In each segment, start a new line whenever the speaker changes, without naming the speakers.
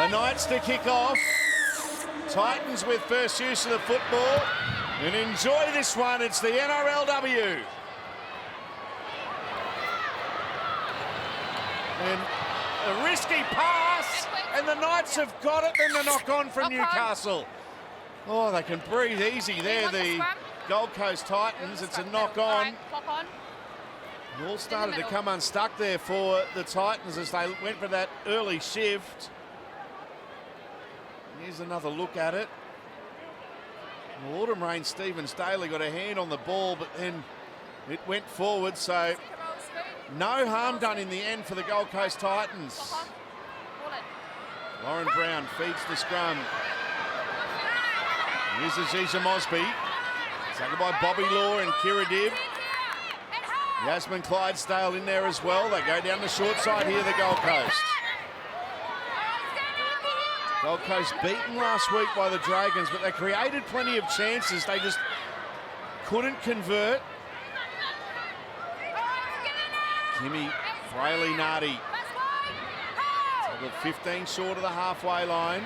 The Knights to kick off. Titans with first use of the football. And enjoy this one. It's the NRLW. And a risky pass. And the Knights have got it. Then the knock on from Newcastle. Oh, they can breathe easy there, the Gold Coast Titans. It's a knock on. It all started to come unstuck there for the Titans as they went for that early shift. Here's another look at it. Well, Autumn Rain Stevens Daly got a hand on the ball, but then it went forward, so no harm done in the end for the Gold Coast Titans. Lauren Brown feeds the scrum. Here's Aziza Mosby. Taken by Bobby Law and Kira Dibb. Yasmin Clydesdale in there as well. They go down the short side here, the Gold Coast. Gold Coast beaten last week by the Dragons, but they created plenty of chances. They just couldn't convert. Kimmy Fraley-Nardi. 15 short of the halfway line.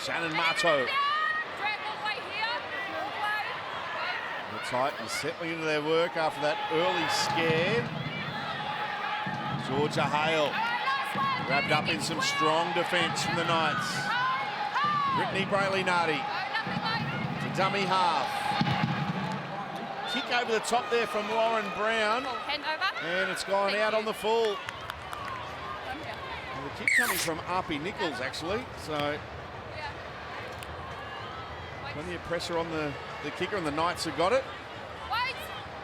Shannon Marto. The Titans settling into their work after that early scare. Georgia Hale wrapped up in some strong defence from the Knights. Brittany Brayley-Nardi to dummy half. Kick over the top there from Lauren Brown. And it's gone out on the full. And the kick coming from Arpie Nichols, actually. So plenty of pressure on the kicker, and the Knights have got it.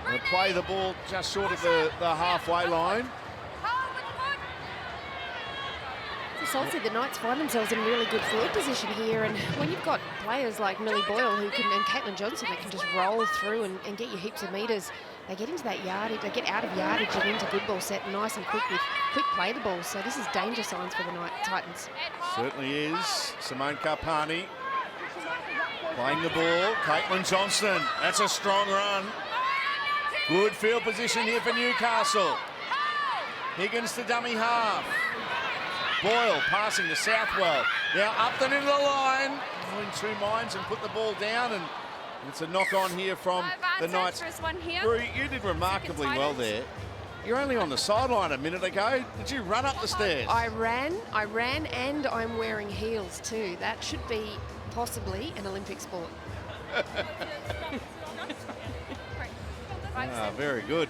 They play the ball just short of the halfway line.
Salty, the Knights find themselves in really good field position here, and when you've got players like Millie Boyle and Caitlin Johnson that can just roll through and get you heaps of metres, they get into that yardage, they get out of yardage and into good ball set nice and quick with quick play the ball. So this is danger signs for the Titans.
Certainly is. Simone Carpani playing the ball. Caitlin Johnson, that's a strong run. Good field position here for Newcastle. Higgins to dummy half. Boyle passing to Southwell. Now Upton into the line. In two minds and put the ball down, and it's a knock on here from the Knights. Brew, you did remarkably well there. You're only on the sideline a minute ago. Did you run up the stairs?
I ran, and I'm wearing heels too. That should be possibly an Olympic sport.
Very good.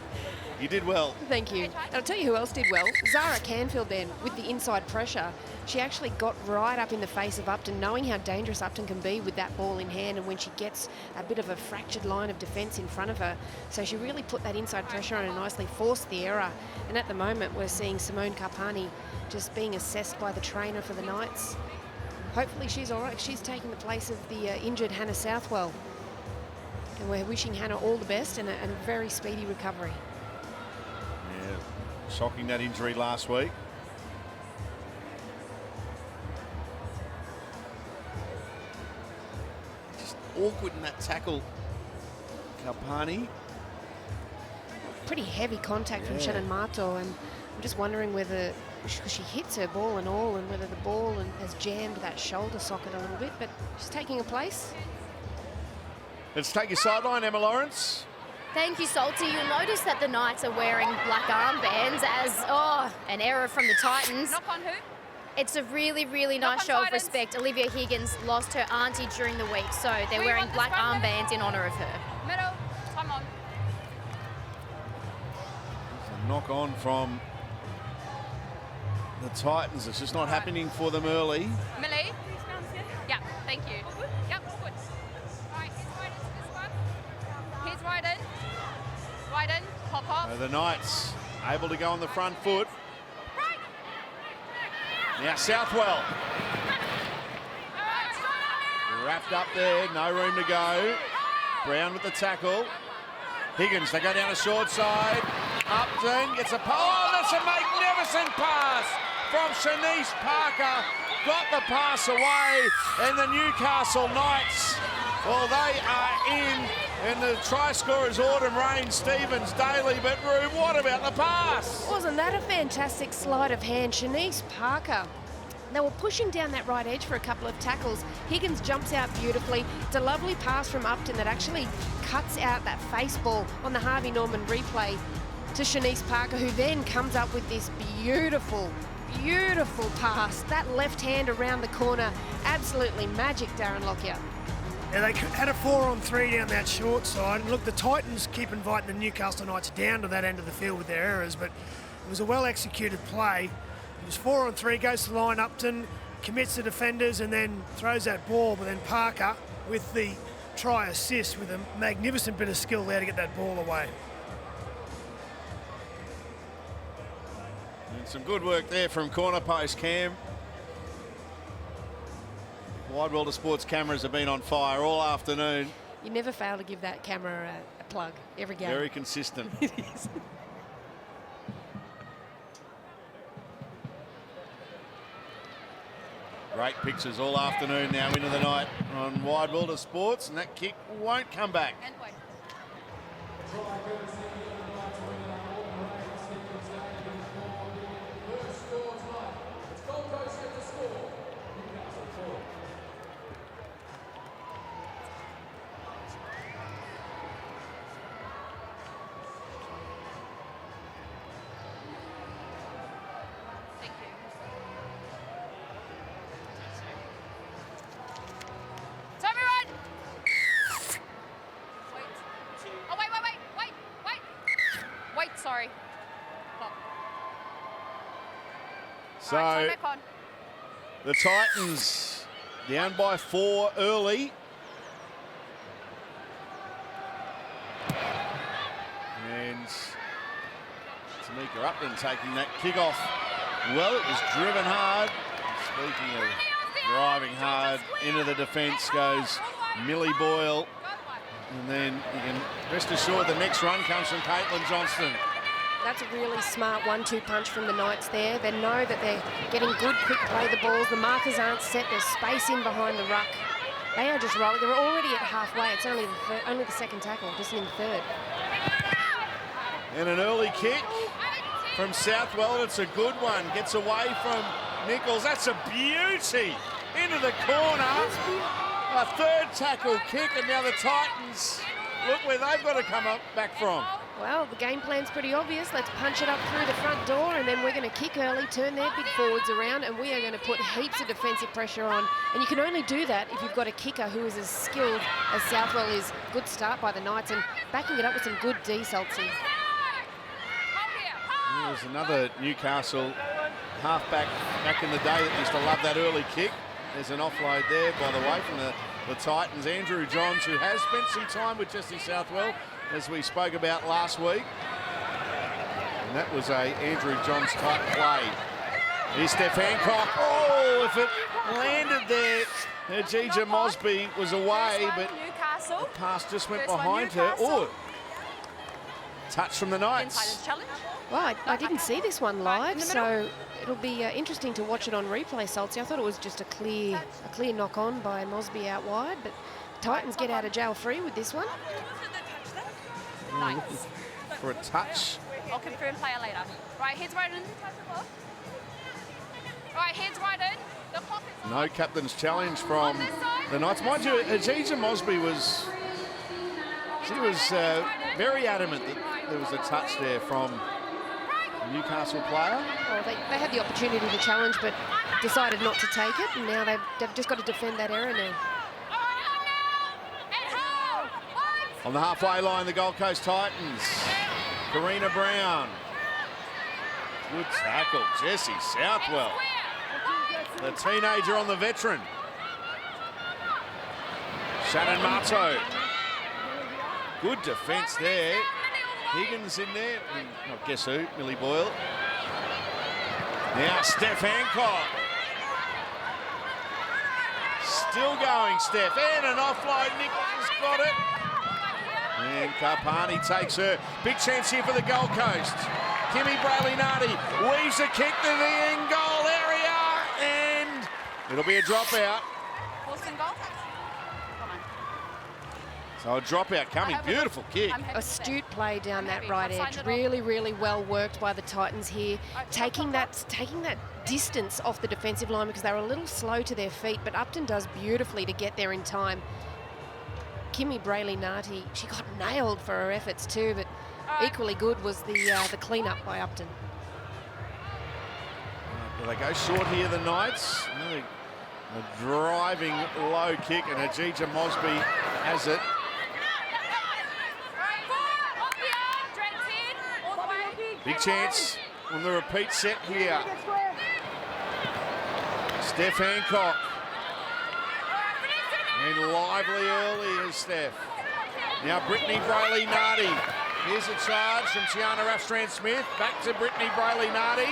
You did well.
Thank you. And I'll tell you who else did well. Zara Canfield then, with the inside pressure. She actually got right up in the face of Upton, knowing how dangerous Upton can be with that ball in hand and when she gets a bit of a fractured line of defence in front of her. So she really put that inside pressure on and nicely forced the error. And at the moment, we're seeing Simone Carpani just being assessed by the trainer for the Knights. Hopefully she's all right. She's taking the place of the injured Hannah Southwell. And we're wishing Hannah all the best and a very speedy recovery.
Yeah, shocking that injury last week. Just awkward in that tackle. Carpani.
Pretty heavy contact from Shannon Marto, and I'm just wondering whether she hits her ball and all, and whether the ball has jammed that shoulder socket a little bit, but she's taking a place.
Let's take your sideline, Emma Lawrence.
Thank you, Salty. You'll notice that the Knights are wearing black armbands as, an error from the Titans.
Knock on who?
It's a really, really nice show of respect. Olivia Higgins lost her auntie during the week, so they're wearing black armbands in honour of her.
Middle, time on.
It's a knock on from the Titans. It's just not happening for them early.
Millie? Yeah, thank you. Yep, good. All right, here's right into this one. Here's right in. Right in, pop off.
The Knights able to go on the front foot. Now Southwell. Wrapped up there, no room to go. Brown with the tackle. Higgins, they go down the short side. Upton gets a pass. Oh, that's a magnificent pass from Shanice Parker. Got the pass away, and the Newcastle Knights, well, they are in And the try scorers, Autumn, Rain, Stevens, Daly. But Rube, what about the pass?
Wasn't that a fantastic sleight of hand? Shanice Parker. They were pushing down that right edge for a couple of tackles. Higgins jumps out beautifully. It's a lovely pass from Upton that actually cuts out that face ball on the Harvey Norman replay to Shanice Parker, who then comes up with this beautiful, beautiful pass. That left hand around the corner, absolutely magic, Darren Lockyer.
Yeah, they had a 4-on-3 down that short side. And look, the Titans keep inviting the Newcastle Knights down to that end of the field with their errors, but it was a well-executed play. It was 4-on-3, goes to the line, Upton commits the defenders and then throws that ball, but then Parker with the try assist with a magnificent bit of skill there to get that ball away.
And some good work there from corner post Cam. Wide World of Sports cameras have been on fire all afternoon.
You never fail to give that camera a plug every game.
Very consistent.
It is.
Great pictures all afternoon now into the night on Wide World of Sports, and that kick won't come back.
And wait. Thank you. So everyone. Wait. Oh, wait. Wait, sorry. Clock.
So
All right, back on.
the Titans down by 4 early. And Tamika Upton taking that kick off. Well, it was driven hard. Speaking of driving hard, into the defence goes Millie Boyle. And then you can rest assured the next run comes from Caitlin Johnston.
That's a really smart 1-2 punch from the Knights there. They know that they're getting good quick play the balls. The markers aren't set. There's space in behind the ruck. They are just rolling. They're already at halfway. It's only the second tackle, just in the third.
And an early kick from Southwell. It's a good one. Gets away from Nichols. That's a beauty. Into the corner. A third tackle kick, and now the Titans look where they've got to come up back from.
Well, the game plan's pretty obvious. Let's punch it up through the front door, and then we're going to kick early, turn their big forwards around, and we are going to put heaps of defensive pressure on. And you can only do that if you've got a kicker who is as skilled as Southwell is. Good start by the Knights, and backing it up with some good D, Saltsy.
There's another Newcastle halfback back in the day that used to love that early kick. There's an offload there, by the way, from the Titans. Andrew Johns, who has spent some time with Jesse Southwell, as we spoke about last week. And that was a Andrew Johns type play. Here's Steph Hancock. Oh, if it landed there, Ajija Mosby was away, but
Newcastle.
the pass just went
First one,
behind her.
Newcastle.
Oh, touch from the Knights.
Titans challenge.
Well, I didn't see this one live, so it'll be interesting to watch it on replay, Saltsy. I thought it was just a clear knock-on by Mosby out wide, but Titans get out of jail free with this one.
Nice.
For a touch.
I'll confirm player later. Right, heads right in. Right, heads right in. The clock is on.
No captain's challenge from the Knights. Mind you, Ajija Mosby was very adamant that there was a touch there from the Newcastle player.
Well, they had the opportunity to challenge, but decided not to take it, and now they've just got to defend that error now.
On the halfway line, the Gold Coast Titans. Karina Brown. Good tackle, Jesse Southwell. The teenager on the veteran. Shannon Marto. Good defence there. Higgins in there. And, oh, guess who? Millie Boyle. Now Steph Hancock. Still going, Steph. And an offload. Nichols has got it. And Karpani takes her. Big chance here for the Gold Coast. Kimmy Brayley-Nardi weaves a kick to the end goal area. And it'll be a dropout.
Boston goal.
So a dropout coming. Beautiful kick.
Astute play down that right edge. Really, really well worked by the Titans here. Taking that distance off the defensive line because they were a little slow to their feet, but Upton does beautifully to get there in time. Kimmy Brayley-Narty, she got nailed for her efforts too, but equally good was the clean-up by Upton.
Well, they go short here, the Knights. A driving low kick, and Ajija Mosby has it. Big chance on the repeat set here. Steph Hancock. And lively early is Steph. Now Brittany Brayley-Narty. Here's a charge from Tiana Raffstrand-Smith. Back to Brittany Brayley-Narty.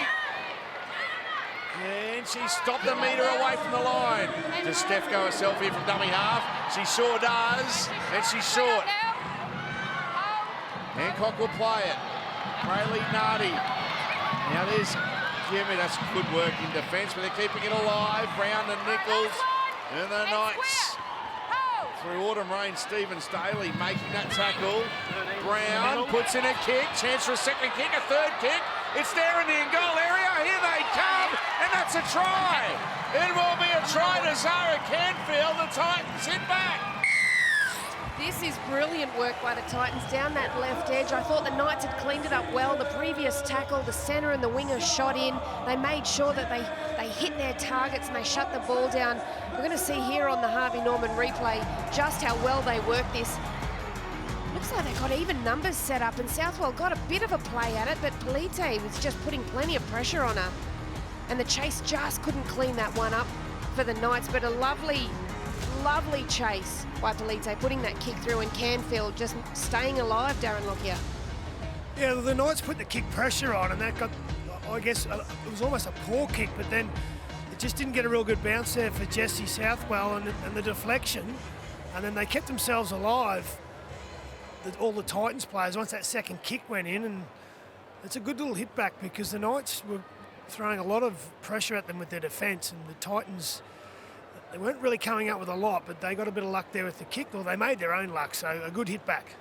And she stopped a metre away from the line. Does Steph go herself here from dummy half? She sure does. And she's short. Hancock will play it. Brayley-Narty. Now there's Jimmy. That's good work in defence, but they're keeping it alive. Brown and Nichols. And the Knights. Through autumn rain, Stephen Staley making that tackle. Brown puts in a kick. Chance for a second kick, a third kick. It's there in the in-goal area. Here they come, and that's a try. It will be a try to Zara Canfield. The Titans hit back.
This is brilliant work by the Titans down that left edge. I thought the Knights had cleaned it up well. The previous tackle, the centre and the winger shot in. They made sure that they hit their targets and they shut the ball down. We're going to see here on the Harvey Norman replay just how well they work this. Looks like they got even numbers set up, and Southwell got a bit of a play at it, but Polite was just putting plenty of pressure on her. And the chase just couldn't clean that one up for the Knights, but a lovely chase by Polite, putting that kick through, and Canfield just staying alive, Darren Lockyer.
Yeah, the Knights put the kick pressure on, and that got, I guess, it was almost a poor kick, but then it just didn't get a real good bounce there for Jessie Southwell and the deflection, and then they kept themselves alive, all the Titans players, once that second kick went in, and it's a good little hit back because the Knights were throwing a lot of pressure at them with their defence, and the Titans, they weren't really coming up with a lot, but they got a bit of luck there with the kick, or they made their own luck, so a good hit back.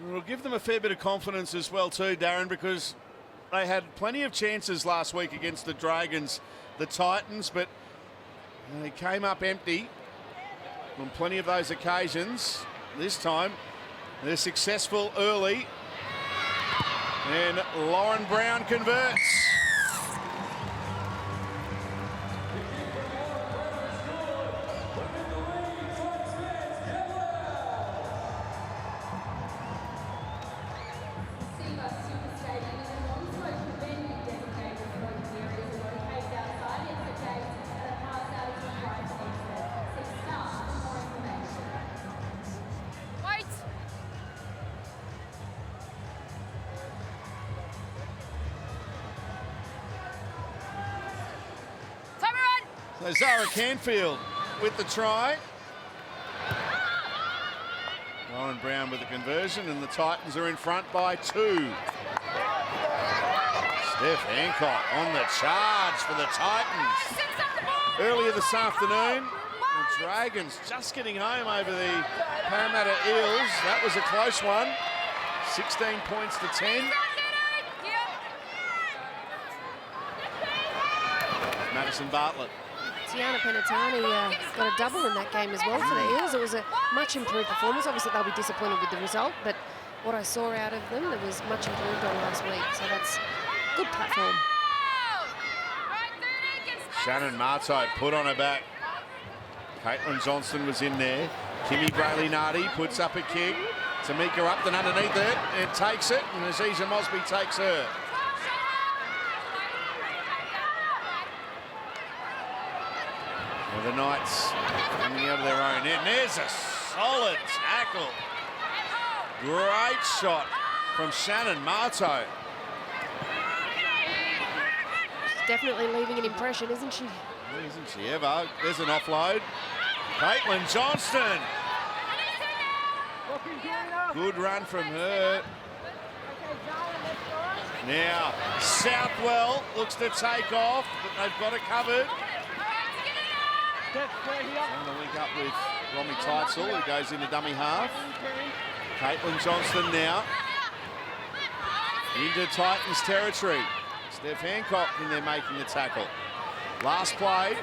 It'll give them a fair bit of confidence as well too, Darren, because they had plenty of chances last week against the Dragons, the Titans, but they came up empty on plenty of those occasions. This time, they're successful early, and Lauren Brown converts. So Zara Canfield with the try. Lauren Brown with the conversion, and the Titans are in front by 2. Steph Hancock on the charge for the Titans. Earlier this afternoon, the Dragons just getting home over the Parramatta Eels. That was a close one. 16 points to 10. Madison Bartlett.
Tiana Penatani got a double in that game as well for the Eels. It was a much improved performance. Obviously, they'll be disappointed with the result, but what I saw out of them, there was much improved on last week. So that's good platform.
Shannon Martow put on her back. Caitlin Johnston was in there. Kimmy Brayley-Narty puts up a kick. Tamika Upton underneath it and takes it, and Aziza Mosby takes her. Well, the Knights coming out of their own end. There's a solid tackle. Great shot from Shannon Martow.
She's definitely leaving an impression, isn't she?
Isn't she ever? There's an offload. Caitlin Johnston. Good run from her. Now, Southwell looks to take off, but they've got it covered. Trying to link up with Romy Teitzel, who goes into dummy half. Caitlin Johnston now into Titans territory. Steph Hancock in there making the tackle. Last play.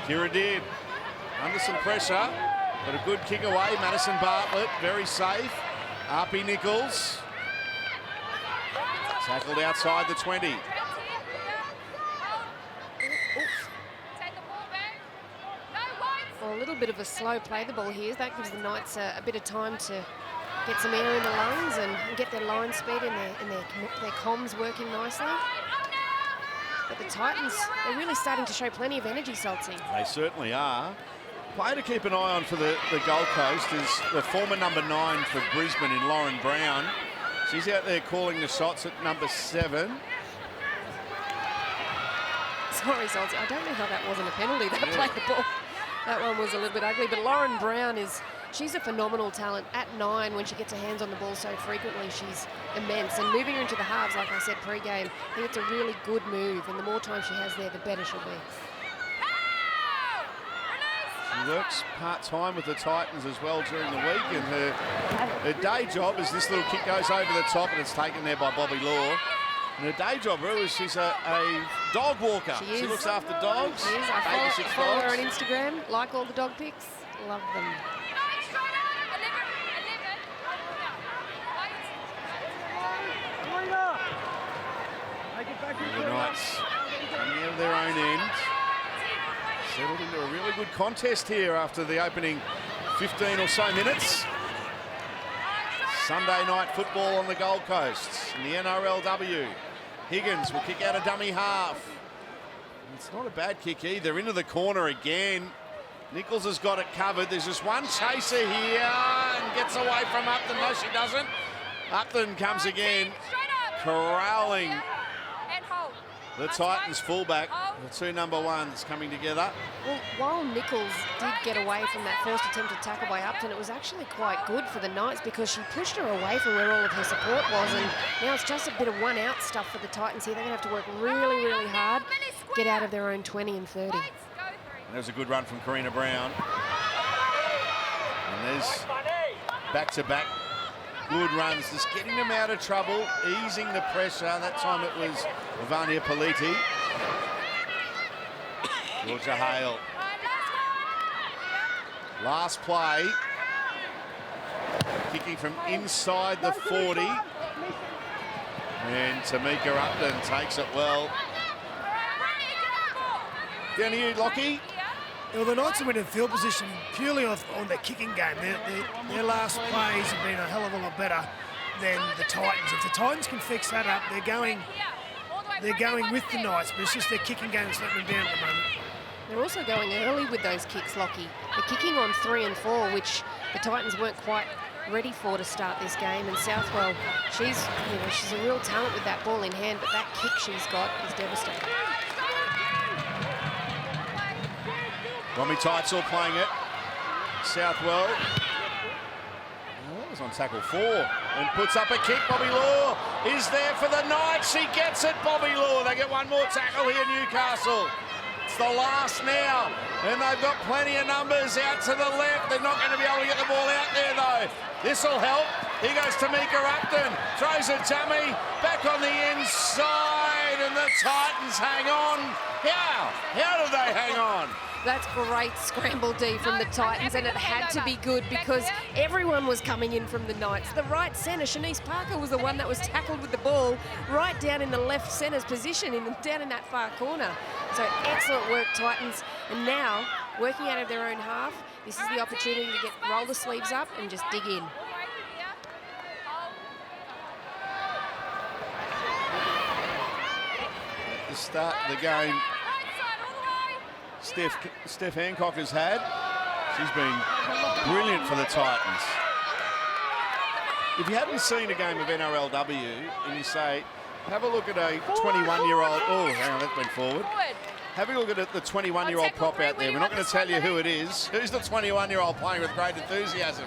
Kira did. Under some pressure, but a good kick away. Madison Bartlett, very safe. Arpy Nichols. Tackled outside the 20.
Well, a little bit of a slow play the ball here. That gives the Knights a bit of time to get some air in the lungs and get their line speed and their comms working nicely. But the Titans, they're really starting to show plenty of energy, Saltsy.
They certainly are. Player to keep an eye on for the Gold Coast is the former number 9 for Brisbane in Lauren Brown. She's out there calling the shots at number 7.
Sorry, Saltsy, I don't know how that wasn't a penalty. That played the ball. That one was a little bit ugly, but Lauren Brown she's a phenomenal talent. At 9, when she gets her hands on the ball so frequently, she's immense. And moving her into the halves, like I said pre-game, I think it's a really good move. And the more time she has there, the better she'll be.
She works part-time with the Titans as well during the week, and her day job is this little kick goes over the top and it's taken there by Bobby Law. And her day job, really, is she's a dog walker. She looks after dogs.
She is. I follow her on Instagram, like all the dog pics. Love them.
The Knights coming out of their own end. Settled into a really good contest here after the opening 15 or so minutes. Sunday night football on the Gold Coast in the NRLW. Higgins will kick out a dummy half. It's not a bad kick either. Into the corner again. Nichols has got it covered. There's just one chaser here and gets away from Upton. No, she doesn't. Upton comes again, corralling the Titans fullback. The two number 1s coming together.
Well, while Nichols did get away from that first attempted tackle by Upton, it was actually quite good for the Knights because she pushed her away from where all of her support was, and now it's just a bit of one-out stuff for the Titans here. They're going to have to work really, really hard, get out of their own 20 and 30.
And there's a good run from Karina Brown. And there's back-to-back good runs, just getting them out of trouble, easing the pressure. That time it was Vania Politi. Georgia Hale. Last play. Kicking from inside the 40. And Tamika Upton takes it well. Down to you, Lockie.
Well, the Knights have been in field position purely on their kicking game. Their last plays have been a hell of a lot better than the Titans. If the Titans can fix that up, they're going with the Knights, but it's just their kicking game that's letting them down at the moment.
They're also going early with those kicks, Lockie. They're kicking on 3 and 4, which the Titans weren't quite ready for to start this game. And Southwell, she's a real talent with that ball in hand, but that kick she's got is devastating.
Romy Teitzel playing it. Southwell. That was on tackle 4 and puts up a kick. Bobby Law is there for the Knights. She gets it, Bobby Law. They get one more tackle here, Newcastle. It's the last now, and they've got plenty of numbers out to the left. They're not going to be able to get the ball out there, though. This will help. Here goes Tamika Upton. Throws a dummy. Back on the inside, and the Titans hang on. How did they hang on?
That's great scramble D from the Titans, and it had to be good because everyone was coming in from the Knights. The right centre, Shanice Parker, was the one that was tackled with the ball right down in the left centre's position, down in that far corner. So excellent work, Titans. And now, working out of their own half, this is the opportunity to roll the sleeves up and just dig in.
At the start of the game, Steph Hancock has had. She's been brilliant for the Titans. If you haven't seen a game of NRLW and you say, have a look at a 21-year-old... Oh, hang on, that's been forward. Have a look at the 21-year-old prop out there. We're not going to tell you who it is. Who's the 21-year-old playing with great enthusiasm?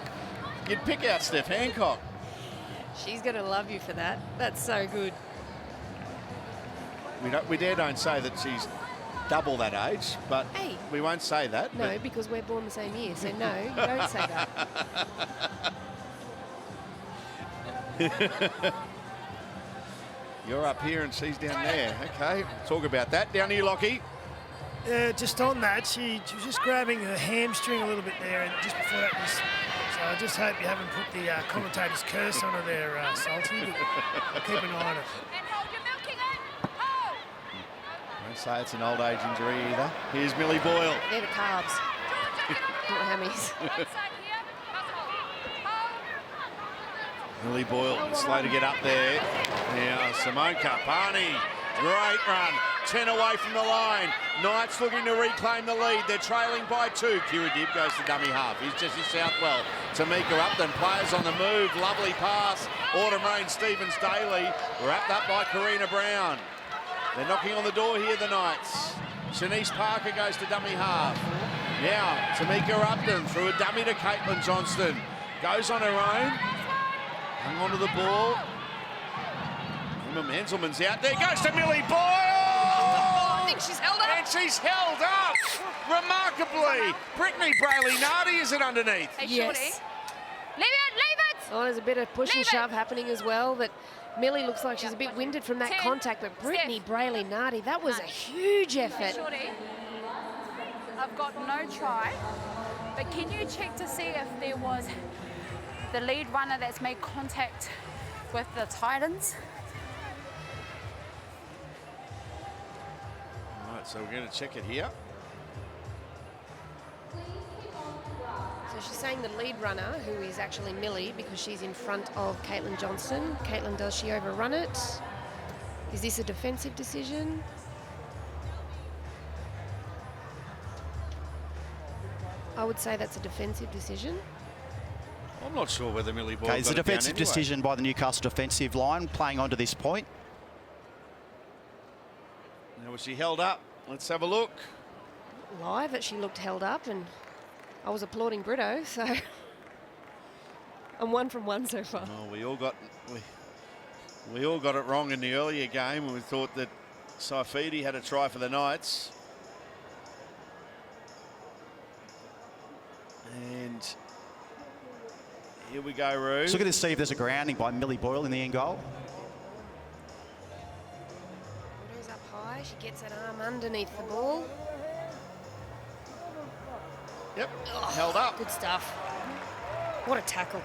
You'd pick out Steph Hancock.
She's going to love you for that. That's so good.
We don't say that she's double that age, but
Hey.
we won't say that.
No, because we're born the same year, so no, you don't say that.
You're up here and she's down there. Okay, talk about that. Down to you, Lockie.
Just on that, she was just grabbing her hamstring a little bit there, and just before that was. So I just hope you haven't put the commentator's curse on her there, Salty. But keep an eye on it.
And hold your milking in. Hold.
Don't say it's an old age injury either. Here's Millie Boyle.
They're the carbs, not hammies.
Outside here. That's hold. Hold.
Millie Boyle, slow to get up there. Now Simone Carpani, great run. 10 away from the line. Knights looking to reclaim the lead. They're trailing by 2. Kira Dibb goes to dummy half. Here's Jessie Southwell. Tamika Upton, players on the move. Lovely pass. Autumn Rain, Stevens Daly. Wrapped up by Karina Brown. They're knocking on the door here, the Knights. Shanice Parker goes to dummy half. Now, Tamika Upton through a dummy to Caitlin Johnston. Goes on her own. Hang on to the ball. Emma Menzelman's out there. Goes to Millie Boyle.
I think she's held up.
And she's held up remarkably. Brittany Brayley-Nardi, is it underneath?
Hey,
Yes.
Shorty. Leave it, leave it.
Oh, there's a bit of push and
Leave it.
shove happening as well. That Millie looks like she's a bit winded from that
10.
contact, but Brittany Brayley-Nardi, that was a
9.
huge
Hey,
effort.
Shorty. I've got no try, but can you check to see if there was the lead runner that's made contact with the Titans?
All right, so we're going to check it here.
So she's saying the lead runner, who is actually Millie, because she's in front of Caitlin Johnston. Caitlin, does she overrun it? Is this a defensive decision? I would say that's a defensive decision.
I'm not sure whether Millie Boyle
Okay, it's a
got it down
defensive
anyway.
decision by the Newcastle defensive line, playing on to this point.
Now was she held up? Let's have a look.
Live that she looked held up, and I was applauding Brito, so I'm 1 from 1 so far.
Oh, we all got it wrong in the earlier game when we thought that Saifidi had a try for the Knights. And here we go, Roo.
Let's look at this, see if there's a grounding by Millie Boyle in the end goal.
Brito's up high, she gets that arm underneath the ball.
Yep, held up.
Good stuff. What a tackle.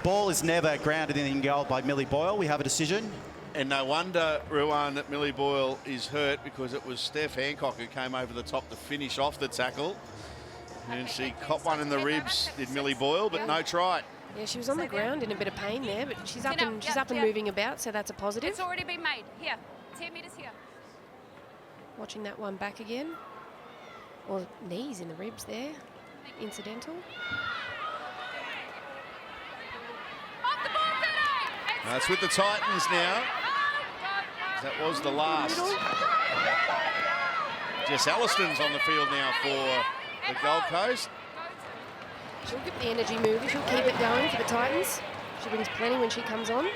Ball is never grounded in the end goal by Millie Boyle. We have a decision.
And no wonder, Ruan, that Millie Boyle is hurt, because it was Steph Hancock who came over the top to finish off the tackle. And she caught one in the ribs, did Millie Boyle, but no try.
Yeah, she was on the ground in a bit of pain there, but she's up
Get
and
up,
she's
yeah,
up and
yeah.
moving about, so that's a positive.
It's already been made. Here, 10 metres here.
Watching that one back again. Or knees in the ribs there. Incidental.
Off the ball, Brito.
That's with the Titans now. That was the last. Jess Alliston's on the field now for the Gold Coast.
She'll get the energy moving. She'll keep it going for the Titans. She brings plenty when she comes on.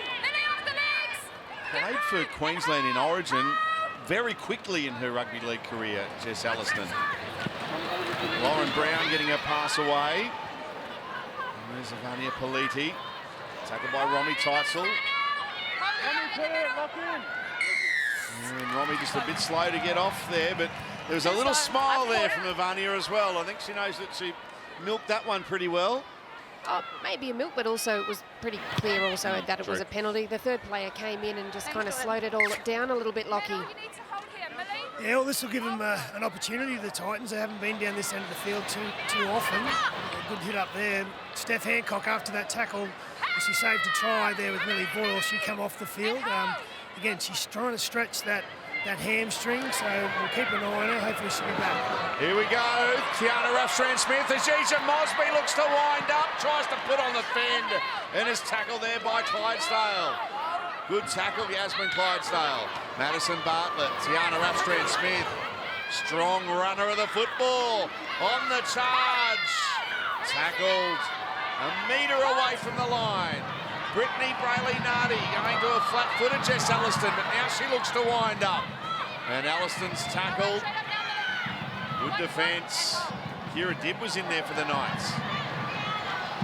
Played for Queensland in Origin very quickly in her rugby league career, Jess Alliston. Lauren Brown getting her pass away. And there's Avania Politi. Tackled by Romy Teitzel. And Romy just a bit slow to get off there, but there's a little smile there from Avania as well. I think she knows that she milked that one pretty well.
Oh, maybe a milk, but also it was pretty clear also that it was
True.
a penalty. The third player came in and just kind of slowed it all down a little bit, Lockie.
You need to hold here, Millie.
Yeah, well, this will give them an opportunity, the Titans. They haven't been down this end of the field too often. A good hit up there. Steph Hancock, after that tackle, she saved a try there with Millie Boyle. She come off the field. Again, she's trying to stretch that hamstring, so we'll keep an eye on her. Hopefully she'll be back.
Here we go. Tiana Ruffstrand-Smith. Aziza Mosby looks to wind up, tries to put on the fend, and is tackled there by Clydesdale. Good tackle, Yasmin Clydesdale. Madison Bartlett, Tiana Ruffstrand-Smith. Strong runner of the football. On the charge. Tackled a metre away from the line. Brittany Brayley-Nardi going to a flat-footed Jess Alliston, but now she looks to wind up. And Alliston's tackled Good defence. Kira Dibb was in there for the Knights.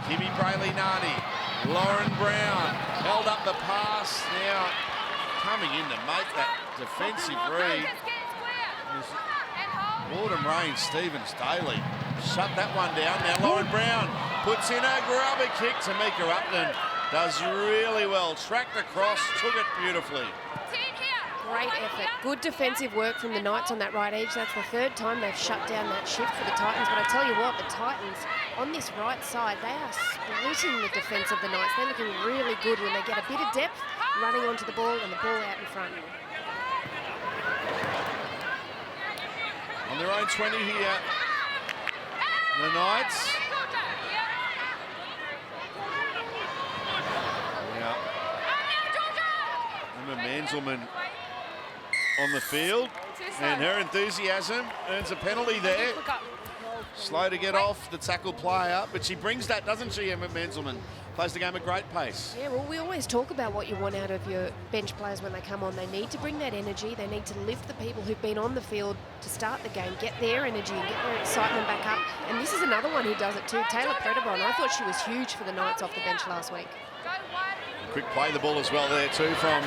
Kimmy Brayley-Nardi. Lauren Brown held up the pass. Now coming in to make that defensive read. Autumn Rain, Stevens Daly shut that one down. Now Lauren Brown puts in a grubber kick to Mika Upton. Does really well. Tracked across, took it beautifully.
Great effort. Good defensive work from the Knights on that right edge. That's the third time they've shut down that shift for the Titans. But I tell you what, the Titans on this right side, they are splitting the defence of the Knights. They're looking really good when they get a bit of depth, running onto the ball and the ball out in front.
On their own 20 here, the Knights. Now, Emma Manzelmann on the field, and her enthusiasm earns a penalty there. Slow to get off the tackle player, but she brings that, doesn't she, Emma Manzelmann? Plays the game at great pace.
Yeah, well, we always talk about what you want out of your bench players when they come on. They need to bring that energy. They need to lift the people who've been on the field to start the game, get their energy and get their excitement back up. And this is another one who does it too, Taylor Predabon. I thought she was huge for the Knights off the bench last week.
Quick play the ball as well there too from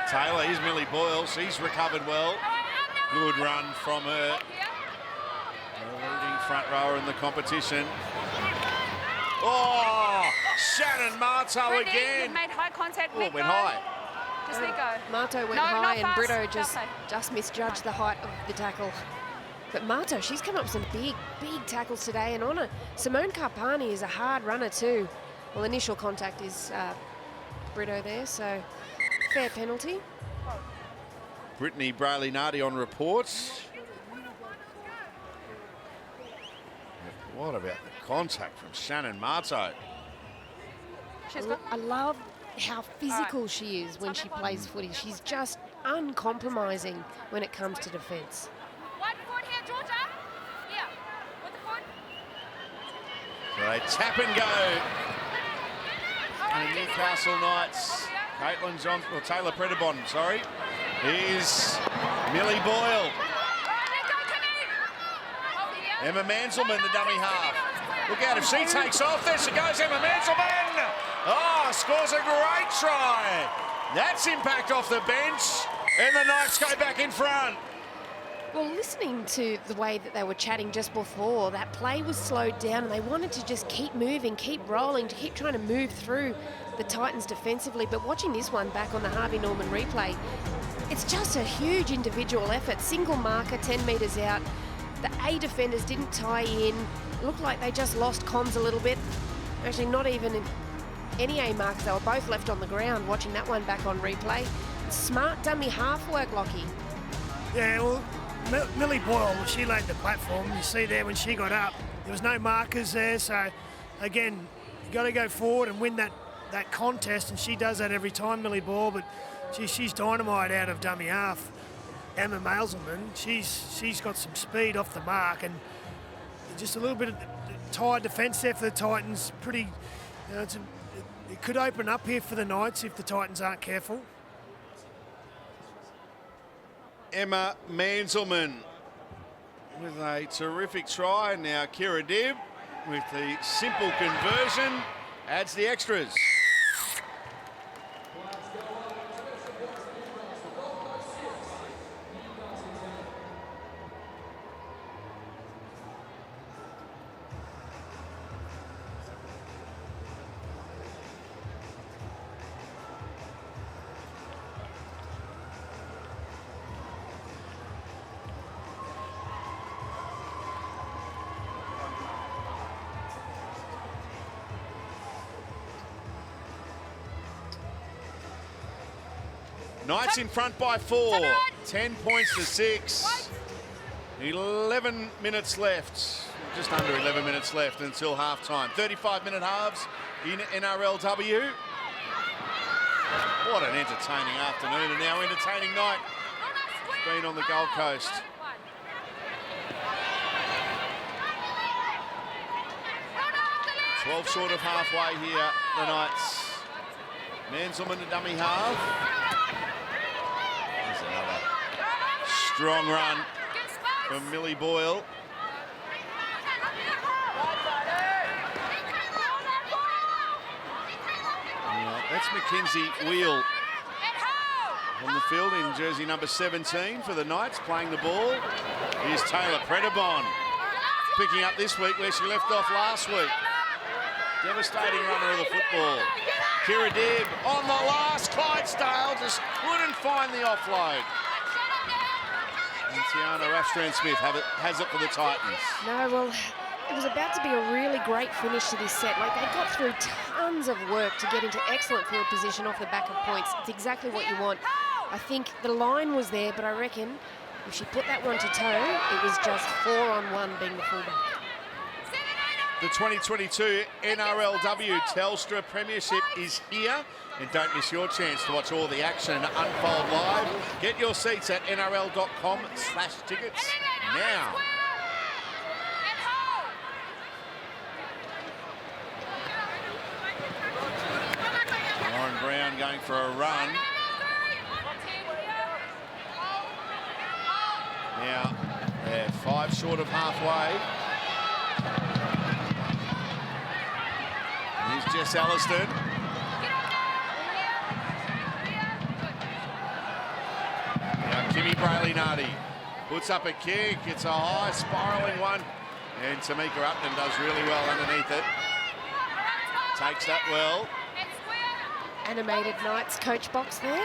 Taylor. Here's Millie Boyle. She's recovered well. Good run from her. The leading front rower in the competition. Oh, Shannon Marto again.
You made high contact.
Oh, went high.
Just let go.
Marto went high and Brito just misjudged the height of the tackle. But Marto, she's come up with some big tackles today. And Honor, Simone Carpani is a hard runner too. Well, initial contact is Brito there, so fair penalty.
Brittany Brayley-Nardi on reports. What about the contact from Shannon Marto?
I love how physical she is when she plays footy. She's just uncompromising when it comes to defence.
1 foot here, Georgia. Here, with the foot.
So they tap and go. The Newcastle Knights. Caitlin Johnson, or Taylor Predabon, sorry. Here's Millie Boyle. Emma Manzelmann, the dummy half. Look out if she takes off. There she goes, Emma Manzelmann. Oh, scores a great try. That's impact off the bench. And the Knights go back in front.
Well, listening to the way that they were chatting just before, that play was slowed down and they wanted to just keep moving, keep rolling, to keep trying to move through the Titans defensively. But watching this one back on the Harvey Norman replay, it's just a huge individual effort. Single marker, 10 metres out. The A defenders didn't tie in. It looked like they just lost comms a little bit. Actually, not even in any A marks. They were both left on the ground watching that one back on replay. Smart dummy half work, Lockie.
Yeah, well, Millie Boyle, she laid the platform. You see there when she got up, there was no markers there. So, again, you got to go forward and win that contest, and she does that every time, Millie Boyle. But she's dynamite out of dummy half. Emma Manzelmann, she's got some speed off the mark, and just a little bit of tired defence there for the Titans. Pretty, it could open up here for the Knights if the Titans aren't careful.
Emma Manzelmann with a terrific try. Now Kira Dibb with the simple conversion adds the extras. Knights in front by 4, 10 points to 6. 11 minutes left, just under 11 minutes left until half-time. 35-minute halves in NRLW. What an entertaining afternoon and now entertaining night. It's been on the Gold Coast. Twelve short of halfway here, the Knights. Manzelmann to dummy half. Strong run from Millie Boyle. That's Mackenzie Wheel on the field in jersey number 17 for the Knights, playing the ball. Here's Taylor Predabon, picking up this week where she left off last week. Devastating runner of the football. Kira Dibb on the last. Clydesdale just couldn't find the offload. And Tiana Rafstrand-Smith has it for the Titans.
No, well, it was about to be a really great finish to this set. Like, they got through tons of work to get into excellent field position off the back of points. It's exactly what you want. I think the line was there, but I reckon if she put that one to toe, it was just 4-on-1 being the fullback.
The 2022 NRLW Telstra Premiership is here, and don't miss your chance to watch all the action unfold live. Get your seats at nrl.com/tickets now. Lauren Brown going for a run. Now, they're 5 short of halfway. Here's Jess Alliston. Now Kimmy Brayley-Nardi puts up a kick. It's a high spiralling one. And Tamika Upton does really well underneath it. Takes that well.
Animated Knights coach box there.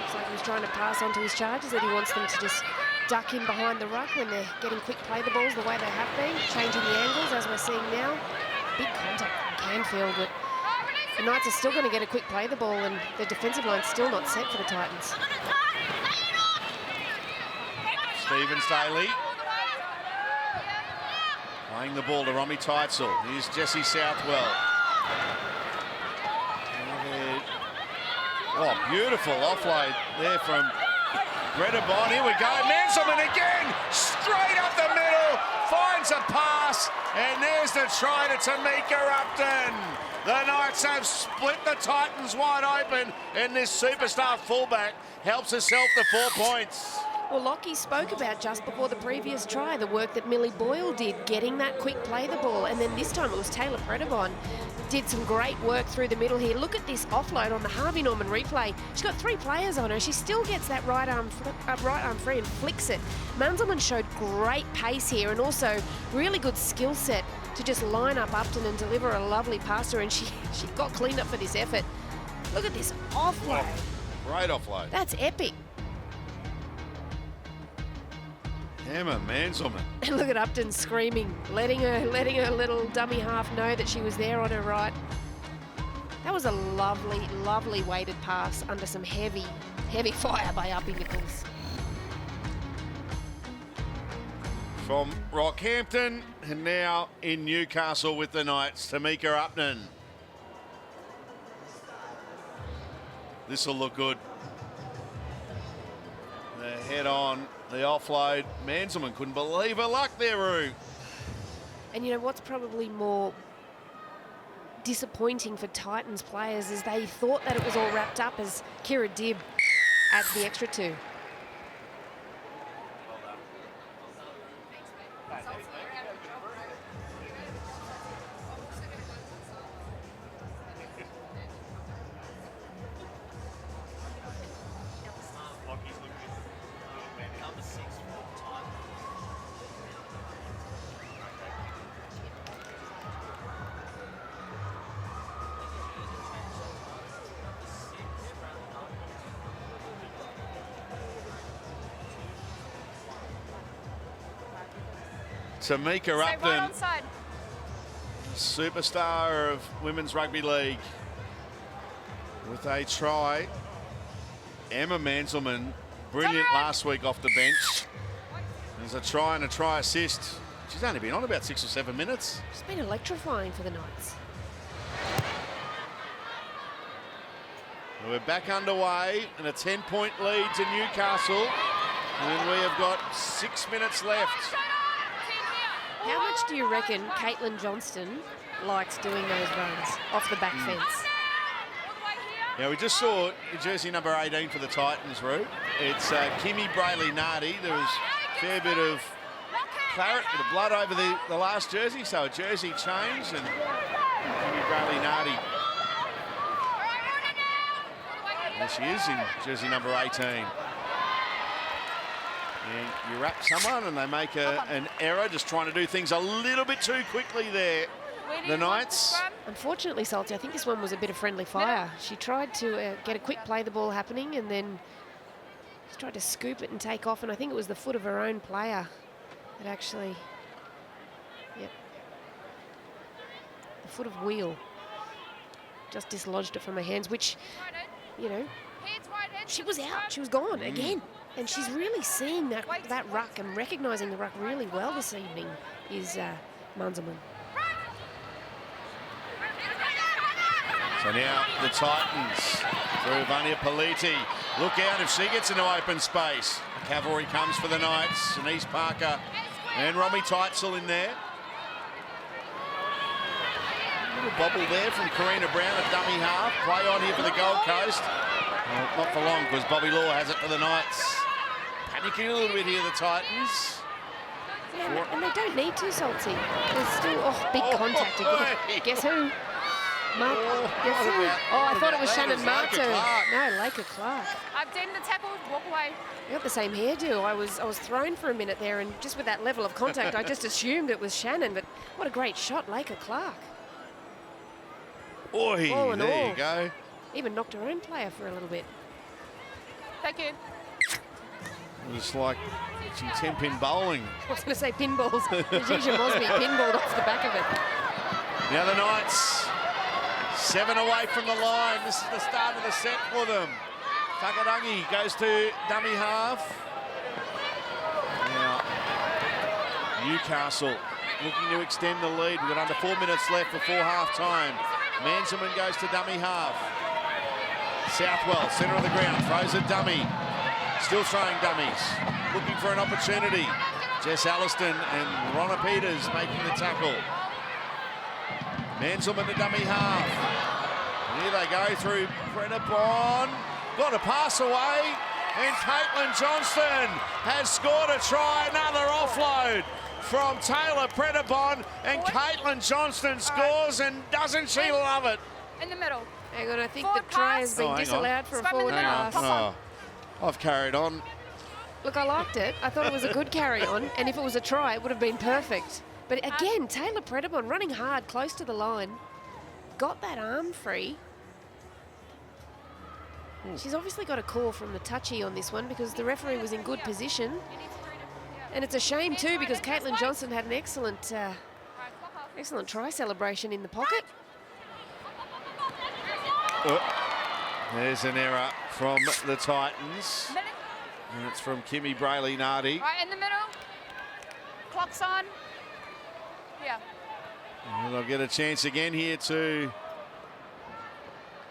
Looks like he was trying to pass on to his charges, that he wants them to just duck in behind the ruck when they're getting quick play the balls the way they have been, changing the angles as we're seeing now. Big contact from Canfield, but the Knights are still going to get a quick play the ball, and the defensive line's still not set for the Titans.
Stevens Daly playing the ball to Romy Teitzel. Here's Jessie Southwell. Oh, beautiful offload there from Redabon. Here we go. Manselman again, straight up the middle, finds a pass, and there's the try to Tamika Upton. The Knights have split the Titans wide open, and this superstar fullback helps herself to 4 points.
Well, Lockie spoke about just before the previous try, the work that Millie Boyle did, getting that quick play the ball, and then this time it was Taylor Predabon. Did some great work through the middle here. Look at this offload on the Harvey Norman replay. She's got 3 players on her. She still gets that right arm free and flicks it. Manzelman showed great pace here and also really good skill set to just line up Upton and deliver a lovely pass to her, and she got cleaned up for this effort. Look at this offload.
Great offload.
That's epic.
Emma Manselman.
And look at Upton screaming, letting her little dummy half know that she was there on her right. That was a lovely, lovely weighted pass under some heavy, heavy fire by Uppy Nichols.
From Rockhampton, and now in Newcastle with the Knights, Tamika Upton. This will look good. The head on, the offload. Manselman couldn't believe her luck there, Roo.
And you know what's probably more disappointing for Titans players is they thought that it was all wrapped up as Kira Dibb adds the extra 2.
Tamika
Stay
Upton,
right on side.
superstar of Women's Rugby League, with a try. Emma Manselman, brilliant last week off the bench. There's a try and a try assist. She's only been on about 6 or 7 minutes.
It's been electrifying for the Knights.
We're back underway and a 10-point lead to Newcastle. And we have got 6 minutes left.
How much do you reckon Caitlin Johnston likes doing those runs off the back fence?
Yeah, we just saw jersey number 18 for the Titans, Roo. It's Kimmy Brayley-Nardi. There was a fair bit of claret, bit of blood over the last jersey, so a jersey change, and Kimmy Brayley-Nardi. There she is in jersey number 18. And you wrap someone and they make an error, just trying to do things a little bit too quickly there. The Knights.
Unfortunately, Salty, I think this one was a bit of friendly fire. She tried to get a quick play the ball happening and then she tried to scoop it and take off, and I think it was the foot of her own player that actually, the foot of Wheel just dislodged it from her hands, which, you know, she was out, she was gone again. And she's really seeing that ruck and recognising the ruck really well this evening is Munzelman.
So now the Titans through Vania Politi. Look out if she gets into open space. The cavalry comes for the Knights. Denise Parker and Romy Teitzel in there. Little bobble there from Karina Brown at dummy half. Play on here for the Gold Coast. Well, not for long because Bobby Law has it for the Knights. Panicking a little bit here, the Titans.
Yeah, and they don't need to, Salty. There's still, big contact again. Guess who? Guess who? I thought it was Shannon Martin. No, Laker Clark.
I've done the tackle, walk away.
You got the same hairdo. I was thrown for a minute there, and just with that level of contact, I just assumed it was Shannon, but what a great shot, Laker Clark.
Oi,
All in
there
all.
you go.
Even knocked her own player for a little bit.
Thank you.
It was like some 10-pin bowling.
I was going to say pinballs. Natisha Mosby pinballed off the back of it.
Now the Knights, 7 away from the line. This is the start of the set for them. Takadangi goes to dummy half. Now, Newcastle looking to extend the lead. We've got under 4 minutes left before half-time. Manselman goes to dummy half. Southwell, centre of the ground, throws a dummy. Still throwing dummies. Looking for an opportunity. Jess Alliston and Ronna Peters making the tackle. Manselman to dummy half. And here they go through Prennepon. Got a pass away. And Caitlin Johnston has scored a try. Another offload from Taylor Prennepon. And Caitlin Johnston scores, and doesn't she love it?
In the middle.
Hang on, I think
Forward
the try
pass.
has been disallowed for a forward
Hang on.
pass.
I've carried on.
Look, I liked it. I thought it was a good carry on, and if it was a try, it would have been perfect. But again, Taylor Prennepon running hard, close to the line, got that arm free. She's obviously got a call from the touchy on this one because the referee was in good position. And it's a shame too because Caitlin Johnston had an excellent try celebration in the pocket.
There's an error from the Titans. And it's from Kimmy Brayley-Nardi.
Right in the middle. Clock's on. Yeah.
And they'll get a chance again here to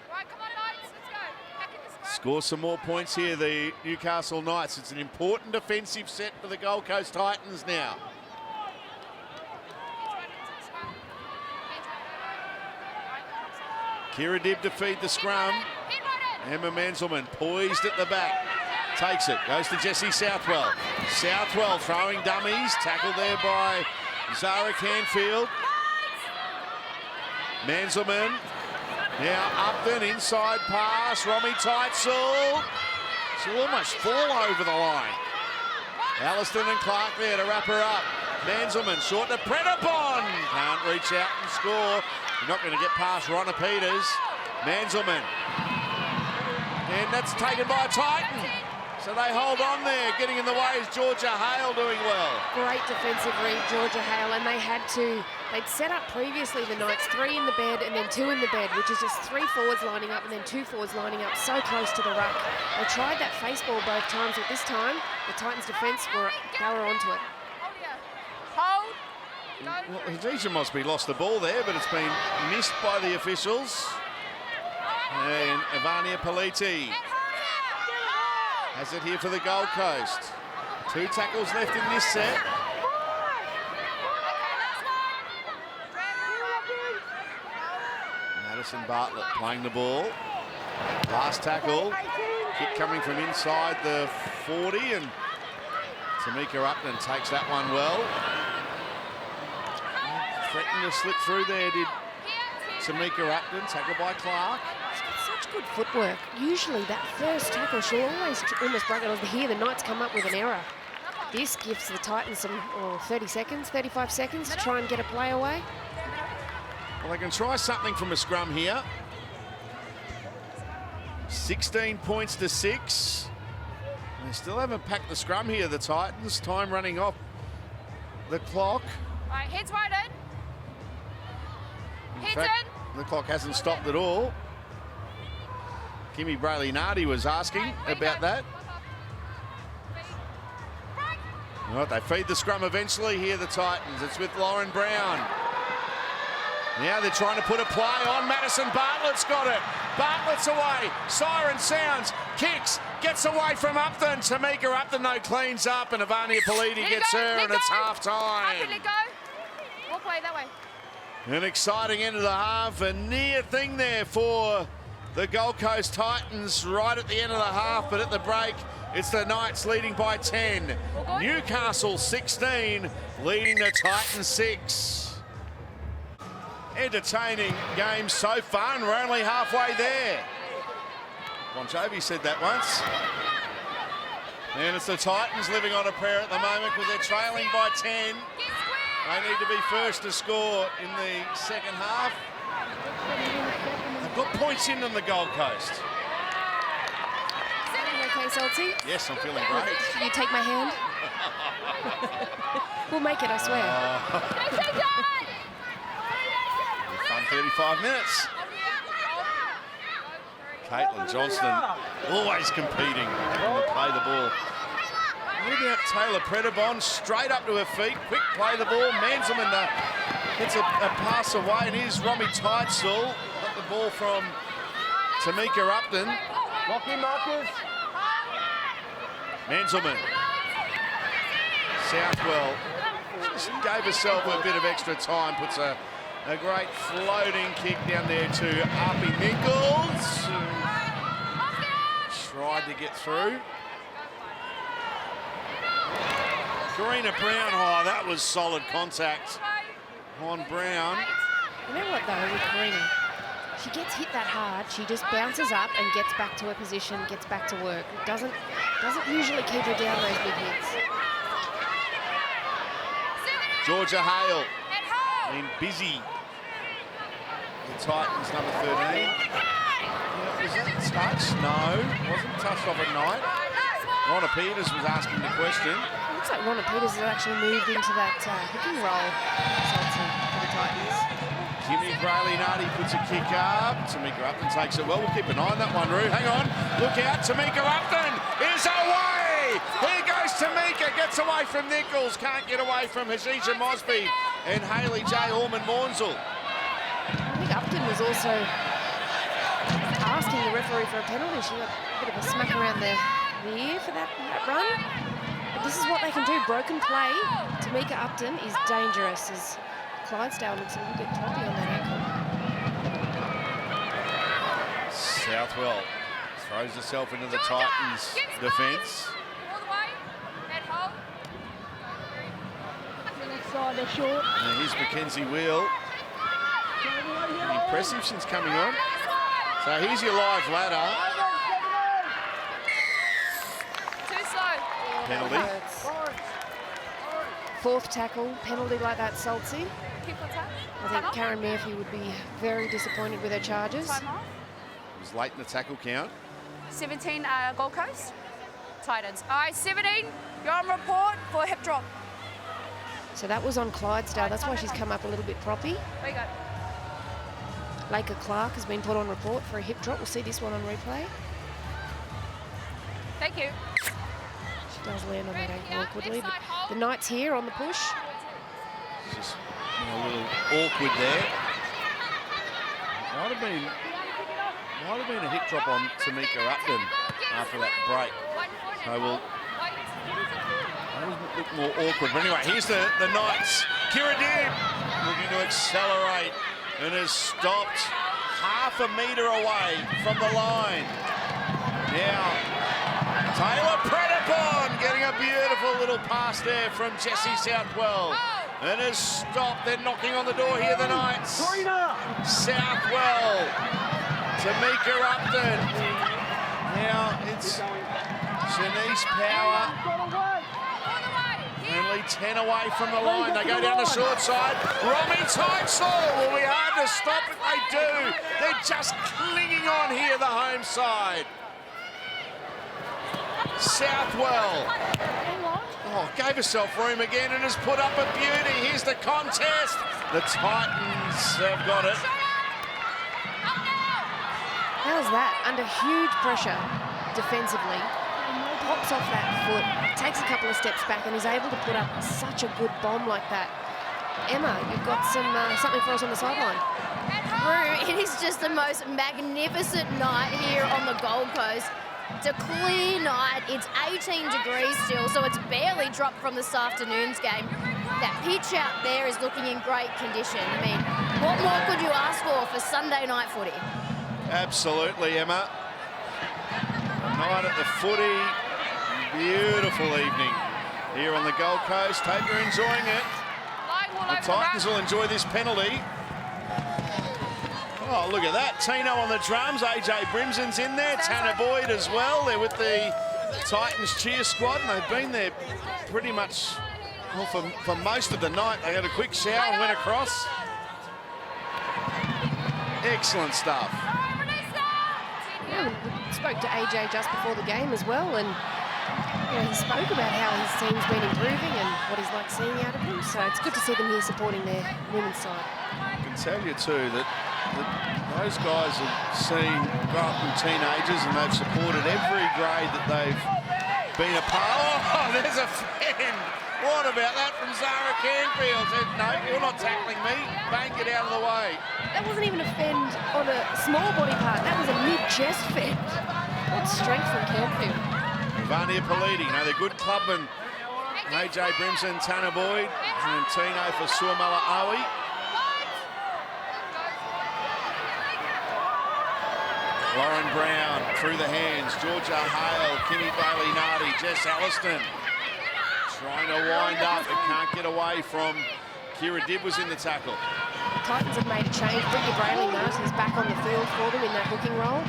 Right, come on, Knights. Let's go. Back in the scrum.
score some more points here, the Newcastle Knights. It's an important defensive set for the Gold Coast Titans now. Kira Dibb to feed the scrum. Emma Manselman poised at the back. Takes it, goes to Jessie Southwell. Southwell throwing dummies, tackled there by Zara Canfield. Manselman, now Upton, inside pass, Romy Teitzel. She'll almost fall over the line. Alliston and Clark there to wrap her up. Manselman short to Prennepon. Can't reach out and score. You're not going to get past Ronna Peters. Manselman. And that's taken by a Titan. So they hold on there. Getting in the way is Georgia Hale doing well.
Great defensive read, Georgia Hale, and they'd set up previously the Knights 3 in the bed and then 2 in the bed, which is just 3 forwards lining up and then 2 forwards lining up so close to the ruck. They tried that face ball both times, but this time the Titans defence were onto it.
Hold.
Well, Hadija Mosby lost the ball there, but it's been missed by the officials. And Ivania Politi has it here for the Gold Coast. 2 tackles left in this set. Madison Bartlett playing the ball. Last tackle. Kick coming from inside the 40, and Tamika Upton takes that one well. Threatened to slip through there, did Tamika Upton, tackled by Clark.
She's got such good footwork. Usually that first tackle, she'll always almost break it over. Here, the Knights come up with an error. This gives the Titans some 30 seconds, 35 seconds to try and get a play away.
Well, they can try something from a scrum here. 16 points to 6. They still haven't packed the scrum here, the Titans. Time running off the clock.
All right, heads wide in.
In fact, the clock hasn't stopped at all. Kimmy Brayley-Nardi was asking about that. All right, they feed the scrum eventually here, the Titans. It's with Lauren Brown. Now they're trying to put a play on. Madison Bartlett's got it. Bartlett's away. Siren sounds. Kicks. Gets away from Upton. Tamika Upton, though, cleans up. And Ivania Politi gets her, and it's half-time.
Let go. Walk away that way.
An exciting end of the half. A near thing there for the Gold Coast Titans right at the end of the half. But at the break, it's the Knights leading by 10. Newcastle 16, leading the Titans 6. Entertaining game so far, and we're only halfway there. Bon Jovi said that once. And it's the Titans living on a prayer at the moment because they're trailing by 10. They need to be first to score in the second half. They've got points in on the Gold Coast.
Okay, Salty?
Yes, I'm feeling great.
Can you take my hand? We'll make it, I swear.
Fun 35 minutes. Caitlin Johnston always competing when they play the ball. What about Taylor Predabon? Straight up to her feet, quick play the ball. Manselman gets a pass away, and here's Romy Tidesall. Got the ball from Tamika Upton.
Lock in, Marcus.
Manselman. Southwell just gave herself a bit of extra time, puts a great floating kick down there to Arpy Nichols, who tried to get through. Karina Brown, oh, that was solid contact on Brown.
You know what, though, with Karina? She gets hit that hard, she just bounces up and gets back to her position, gets back to work. It doesn't usually keep her down those big hits.
Georgia Hale, been busy. The Titans, number 13. Was that touch? No, wasn't touched off at night. Ronna Peters was asking the question.
It looks like Ronna Peters has actually moved into that hooking role for the Titans.
Kimmy Brayley-Nardi puts a kick up. Tamika Upton takes it well. We'll keep an eye on that one, Roo. Hang on. Look out. Tamika Upton is away. Here goes Tamika. Gets away from Nichols. Can't get away from Hajija Mosby and Hayley J. Allman-Mornsel.
I think Upton was also asking the referee for a penalty. She got a bit of a smack around the ear for that run. But this is what they can do. Broken play. Tamika Upton is dangerous as Clydesdale looks a little bit toppy on that ankle.
Southwell throws herself into the Titans' defence. And here's Mackenzie Wheel. Impressive since coming on. So here's your live ladder.
Too slow.
Penalty.
Fourth tackle, penalty like that, Saltsy. I think Karen Murphy would be very disappointed with her charges.
It was late in the tackle count.
17 Gold Coast. Titans. All right, 17, you're on report for a hip drop.
So that was on Clydesdale. That's why she's come up a little bit proppy.
There you go.
Laker Clark has been put on report for a hip drop. We'll see this one on replay.
Thank you.
She does land on that ankle awkwardly. But the Knights here on the push.
Just a little awkward there. Might have been a hip drop on Tamika Upton after that break. So we'll look more awkward. But anyway, here's the Knights. Kira Dibb looking to accelerate and has stopped half a metre away from the line. Now, Taylor Predabon getting a beautiful little pass there from Jessie Southwell. And has stopped. They're knocking on the door here, the Knights. Southwell. Tamika Upton. Now it's Shanice Power. Only 10 away from the line. They go down the short side. Romy Typesall will be hard to stop if they do. They're just clinging on here, the home side. Southwell. Oh, gave herself room again and has put up a beauty. Here's the contest. The Titans have got it.
How's that? Under huge pressure defensively. Pops off that foot, takes a couple of steps back and is able to put up such a good bomb like that. Emma, you've got something for us on the sideline.
Brew, it is just the most magnificent night here on the Gold Coast. It's a clear night. It's 18 degrees still, so it's barely dropped from this afternoon's game. That pitch out there is looking in great condition. I mean, what more could you ask for Sunday night footy?
Absolutely, Emma. A night at the footy. Beautiful evening here on the Gold Coast. Hope you're enjoying it. The Titans will enjoy this penalty. Oh, look at that. Tino on the drums. AJ Brimson's in there. Tanner Boyd as well. They're with the Titans cheer squad, and they've been there pretty much well, for most of the night. They had a quick shower and went across. Excellent stuff.
Yeah, we spoke to AJ just before the game as well, and he spoke about how his team's been improving and what he's like seeing out of them. So it's good to see them here supporting their women's side.
I can tell you too that those guys have seen grow up from teenagers and they've supported every grade that they've been a part of. Oh, there's a fend. What about that from Zara Canfield? Said, no, you're not tackling me. Bang, get out of the way.
That wasn't even a fend on a small body part. That was a mid-chest fend. What strength from Canfield.
Vania Politi, no, they're good clubmen. AJ Brimson, Tanner Boyd, and Tino for Suomala Aoi. Lauren Brown through the hands. Georgia Hale, Kimmy Bailey-Nardi, Jess Alliston trying to wind up and can't get away from Kira Dibb was in the tackle.
The Titans have made a change. Brittany Bailey-Nardi is back on the field for them in that hooking role.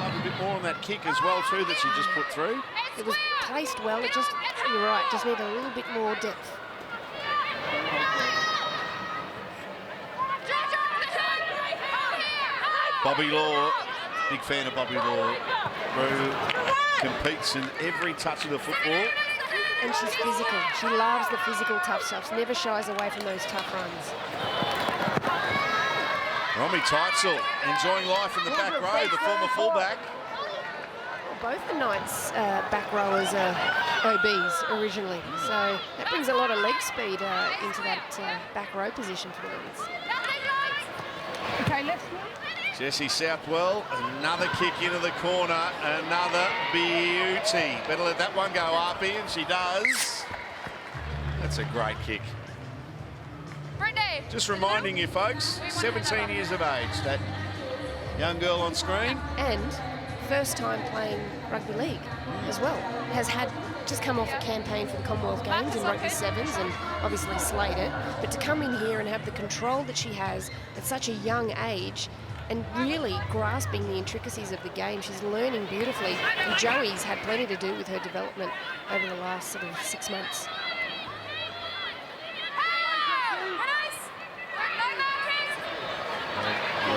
A bit more on that kick as well too that she just put through.
It was placed well. It just, you're right, just need a little bit more depth.
Bobby Law, big fan of Bobby Law, who competes in every touch of the football.
And she's physical. She loves the physical tough stuff. Never shies away from those tough runs.
Romy Typesall enjoying life in the back row, the former fullback.
Well, both the Knights back rowers are OBs originally, so that brings a lot of leg speed into that back row position for the Knights.
Okay, let's move.
Jessie Southwell, another kick into the corner, another beauty. Better let that one go up in, she does. That's a great kick.
Brittany.
Just reminding you folks, 17 years of age, that young girl on screen.
And first time playing rugby league as well. Has had just come off a campaign for the Commonwealth Games in rugby sevens and obviously slayed it. But to come in here and have the control that she has at such a young age and really grasping the intricacies of the game, she's learning beautifully. And Joey's had plenty to do with her development over the last sort of 6 months.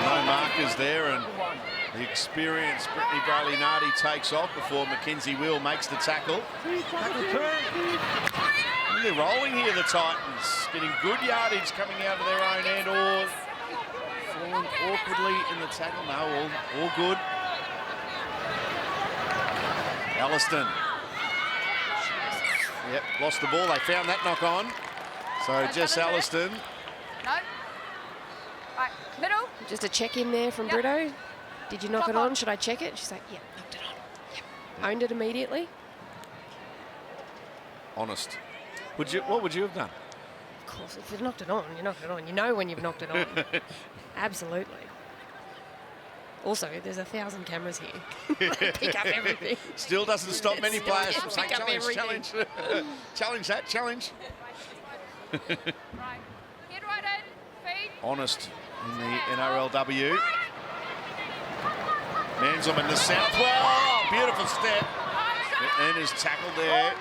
No markers there, and the experienced Brittany Bailey-Nardi takes off before Mackenzie Will makes the tackle. And they're rolling here, the Titans, getting good yardage coming out of their own end or falling awkwardly in the tackle. No, all good. Alliston. Yep, lost the ball. They found that knock on. So Jess Alliston.
No. Right, middle.
Just a check in there from Brito. Did you knock it on? Should I check it? She's like, yeah, knocked it on. Yep. Owned it immediately.
Honest. What would you have done?
Of course, if you've knocked it on, you knocked it on. You know when you've knocked it on. Absolutely. Also, there's 1,000 cameras here. They pick up everything.
Still doesn't stop many players from saying
pick up
challenge. Challenge that, challenge.
Right. Head right in. Feet.
Honest in the NRLW. Manzelman to Southwell. Oh, beautiful step. And is tackled there.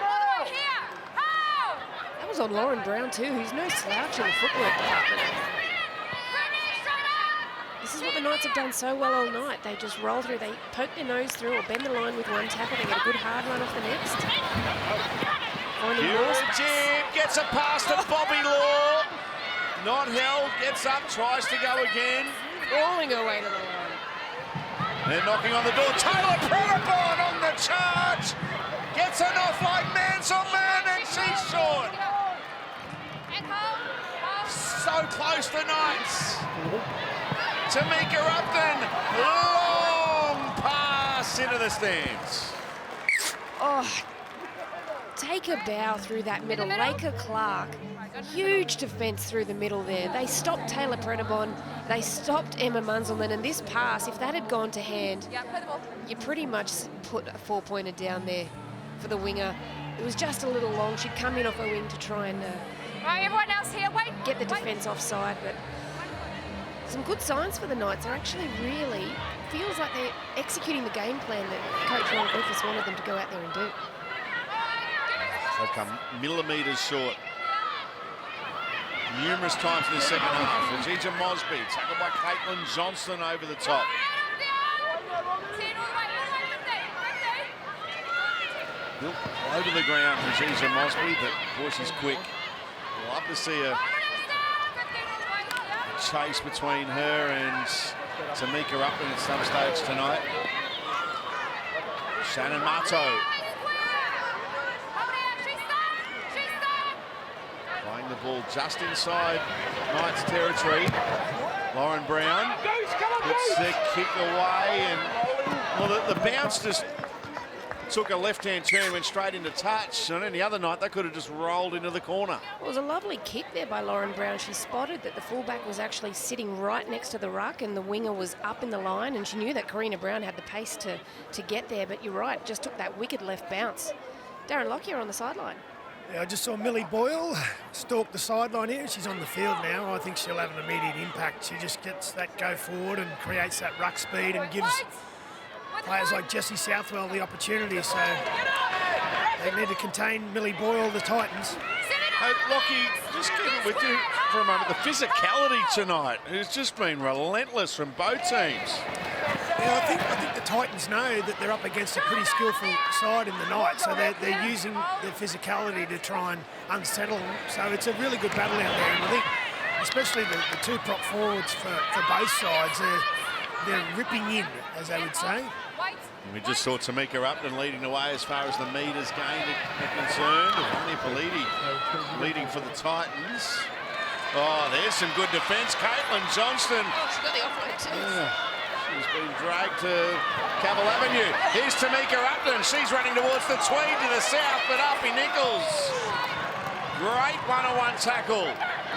That was on Lauren Brown too, who's no slouch in the footwork department. This is what the Knights have done so well all night. They just roll through, they poke their nose through or bend the line with one tackle. They get a good hard run off the next. Finding more space.
Jib gets a pass to Bobby Law. Not held, gets up, tries to go again.
Crawling away to the line.
They're knocking on the door. Taylor Premiership on the charge. Gets an off like Manzelman and she's short. So close to Knights. Tamika Upton. Long pass into the stands.
Oh, take a bow through that middle. Laker Clark, huge defence through the middle there. They stopped Taylor Prenabon, they stopped Emma Munzelman, and this pass, if that had gone to hand, you pretty much put a 4-pointer down there for the winger. It was just a little long. She'd come in off her wing to try and
Right, everyone else here, wait.
get the defence offside, but some good signs for the Knights. They're actually really, feels like they're executing the game plan that Coach Ron Griffiths wanted them to go out there and do.
They've come millimetres short numerous times in the second half. Ajija Mosby, tackled by Caitlin Johnson over the top. Built low to the ground, Ajija Mosby, but boy, she's quick. Love to see a chase between her and Tamika Upton at some stage tonight. Shannon Mato. Playing the ball just inside Knights territory. Lauren Brown puts the kick away, and well, the bounce just took a left-hand turn, went straight into touch. On any other night, they could have just rolled into the corner.
It was a lovely kick there by Lauren Brown. She spotted that the fullback was actually sitting right next to the ruck and the winger was up in the line, and she knew that Karina Brown had the pace to get there, but you're right, just took that wicked left bounce. Darren Lockyer on the sideline.
Yeah, I just saw Millie Boyle stalk the sideline here. She's on the field now. I think she'll have an immediate impact. She just gets that go forward and creates that ruck speed and gives players like Jessie Southwell the opportunity. So they need to contain Millie Boyle, the Titans.
Hey, Lockie, just get it with you for a moment. The physicality tonight has just been relentless from both teams.
Yeah, I think the Titans know that they're up against a pretty skillful side in the night, so they're using their physicality to try and unsettle them. So it's a really good battle out there, and I think especially the two prop forwards for both sides, they're ripping in, as they would say.
And we just saw Tamika Upton leading the way as far as the metres gained are concerned. Anya Politi leading for the Titans. Oh, there's some good defence. Caitlin Johnston.
Oh, she got the offload too.
She's been dragged to Cavill Avenue. Here's Tamika Upton. She's running towards the Tweed to the south, but Uppy Nichols. Great one-on-one tackle.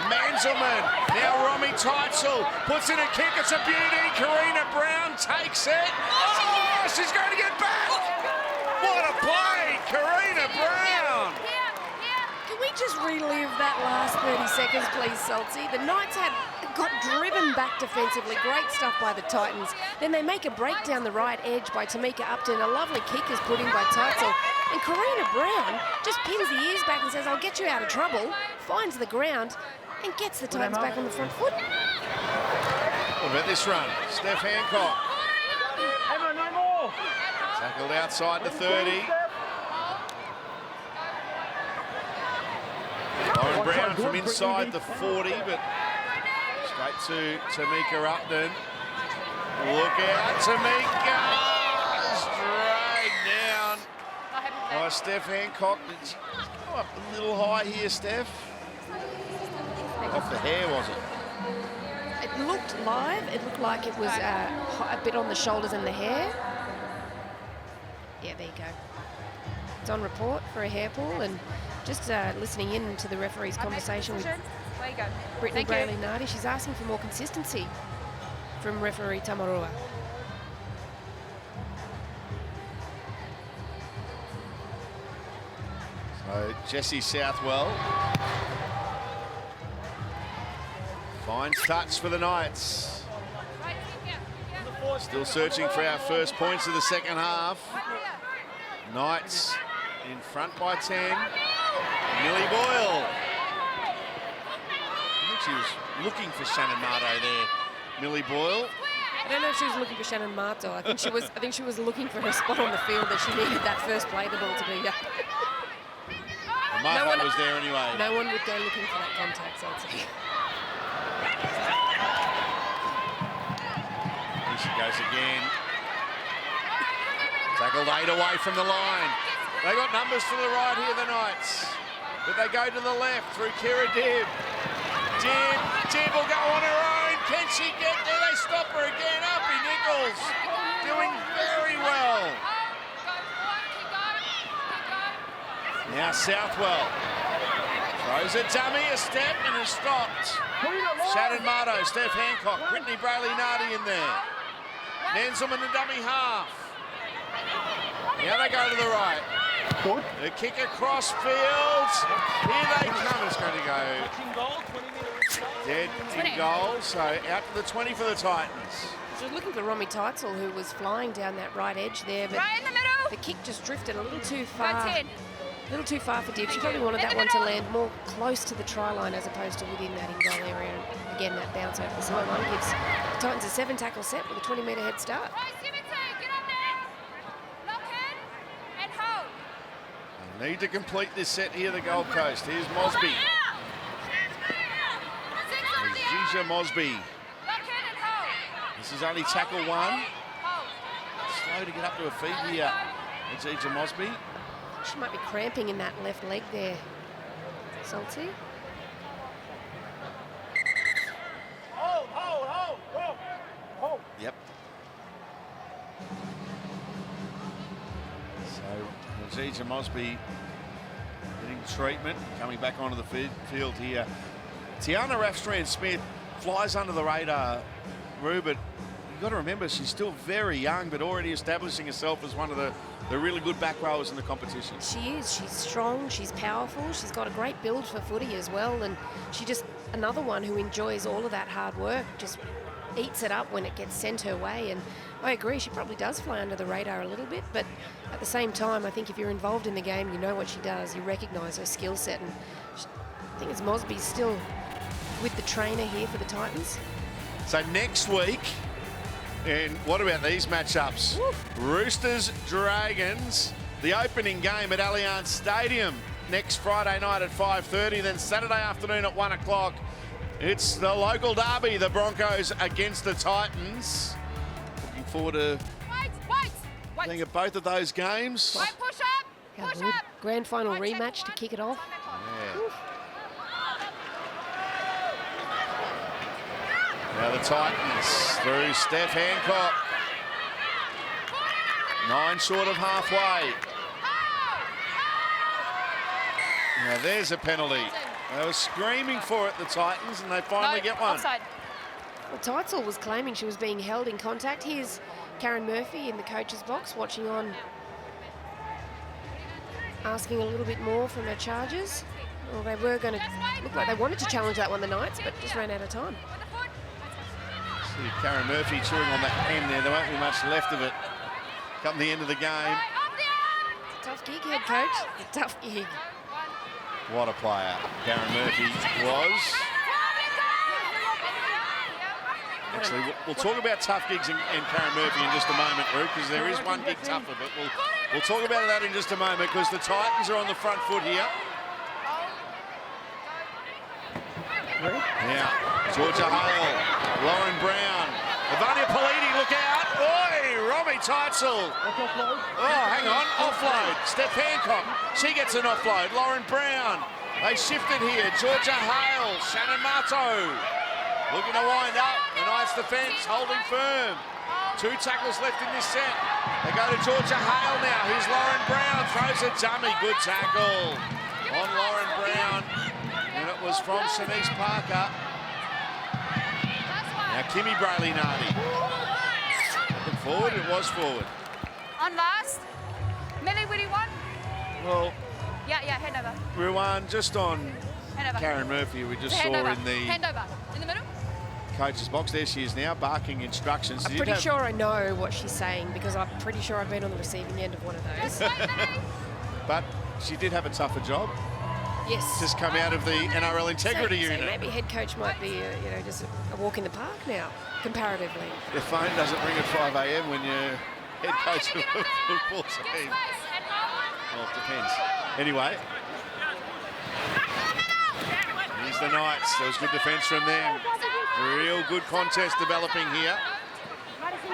Manzelman, now Romy Teitzel puts in a kick. It's a beauty. Karina Brown takes it. Oh, she's going to get back. What a play, Karina Brown.
Can we just relive that last 30 seconds, please, Salty? The Knights got driven back defensively. Great stuff by the Titans. Then they make a break down the right edge by Tamika Upton. A lovely kick is put in by Teitzel. And Karina Brown just pins the ears back and says, I'll get you out of trouble, finds the ground, and gets the Titans back on the front foot.
What about this run? Steph Hancock.
No more.
Tackled outside the 30. Lauren Brown from inside the 40, but straight to Tamika Upton. Look out, Tamika! Dragged down by Steph Hancock. It's go up a little high here, Steph. Off the hair, was it?
It looked live. It looked like it was a bit on the shoulders and the hair. Yeah, there you go. It's on report for a hair pull, and just listening in to the referee's conversation with
There you go.
Brittany
Thank you.
Brayley-Nardi. She's asking for more consistency from referee Tamarua.
So Jessie Southwell Finds touch for the Knights. Still searching for our first points of the second half. Knights in front by 10. Millie Boyle. I think she was looking for Shannon Marto there, Millie Boyle.
I don't know if she was looking for Shannon Marto. I think she was looking for her spot on the field that she needed that first play the ball to be.
Well, Marto was there anyway.
No one would go looking for that contact, so I'd say.
Here she goes again. Tackled 8 away from the line. They got numbers to the right here, the Knights. But they go to the left through Kira Dibb. Dibb will go on her own. Can she get there? They stop her again. Uppy Nichols doing very well. Now Southwell throws a dummy, a step, and is stopped. Shannon Marto, Steph Hancock, Brittany Brayley-Nardi in there. Nenzelman the dummy half. Now they go to the right. The kick across field. Here they come. It's going to go dead in goal. So out to the 20 for the Titans.
She was looking for Romy Teitzel, who was flying down that right edge there, but
Right in the middle.
the kick just drifted a little too far.
Go 10.
A little too far for Dibb. She probably wanted that one to land more close to the try line as opposed to within that in-goal area. And again, that bounce over the sideline gives the Titans a 7-tackle set with a 20-metre head start.
They need to complete this set here, the Gold Coast. Here's Mosby. Zija Mosby. This is only tackle 1. Slow to get up to her feet here. It's Zija Mosby.
She might be cramping in that left leg there. Salty.
Yep. So Zija Mosby getting treatment, coming back onto the field here. Tiana Rafstrand-Smith flies under the radar, Roo, but you've got to remember she's still very young, but already establishing herself as one of the really good back rowers in the competition.
She is. She's strong. She's powerful. She's got a great build for footy as well. And she just another one who enjoys all of that hard work, just eats it up when it gets sent her way. And I agree, she probably does fly under the radar a little bit. But at the same time, I think if you're involved in the game, you know what she does. You recognise her skill set. And I think it's Mosby still with the trainer here for the Titans.
So next week, and what about these matchups? Roosters, Dragons, the opening game at Allianz Stadium next Friday night at 5:30, then Saturday afternoon at 1 o'clock. It's the local derby, the Broncos against the Titans. Looking forward to being at both of those games.
Push up.
Grand final rematch to kick it off.
Yeah. Now the Titans through Steph Hancock. 9 short of halfway. Now there's a penalty. They were screaming for it, the Titans, and they finally get one.
Offside.
Well, Teitzel was claiming she was being held in contact. Here's Karen Murphy in the coach's box watching on, asking a little bit more from her charges. Well, they were going to look like they wanted to challenge that one, the Knights, but just ran out of time.
See Karen Murphy chewing on that pen there. There won't be much left of it come the end of the game.
It's a tough gig, head coach. A tough gig.
What a player Karen Murphy was. Actually, we'll talk about tough gigs and Karen Murphy in just a moment, Roo, because there is one gig tougher, but we'll talk about that in just a moment because the Titans are on the front foot here. Now, Georgia Hale, Lauren Brown, Ivania Politi, look out. Oi, Romy Teitzel. Oh, hang on, offload. Steph Hancock, she gets an offload. Lauren Brown, they shifted here. Georgia Hale, Shannon Marto, looking to wind up. The Knights defence holding firm. 2 tackles left in this set. They go to Georgia Hale now. Here's Lauren Brown, throws a dummy. Good tackle on Lauren Brown. And it was from Shanice Parker. Now Kimmy Brayley-Nardi. Looking forward, it was forward.
On last. Millie, would he won?
Well,
Yeah, hand over.
Ruan, just on
Hand over.
Karen Murphy, we just saw
Hand over.
in the
Hand over. In the middle.
coach's box. There she is now, barking instructions.
I'm pretty sure I know what she's saying because I'm pretty sure I've been on the receiving end of one of those.
But she did have a tougher job.
Yes.
Just come out of the NRL integrity
so
unit.
Maybe head coach might be, just a walk in the park now, comparatively.
The phone doesn't ring at 5 a.m. when you're head coach of a football team. Well, it depends. Anyway. Here's the Knights. There was good defence from them. Real good contest developing here.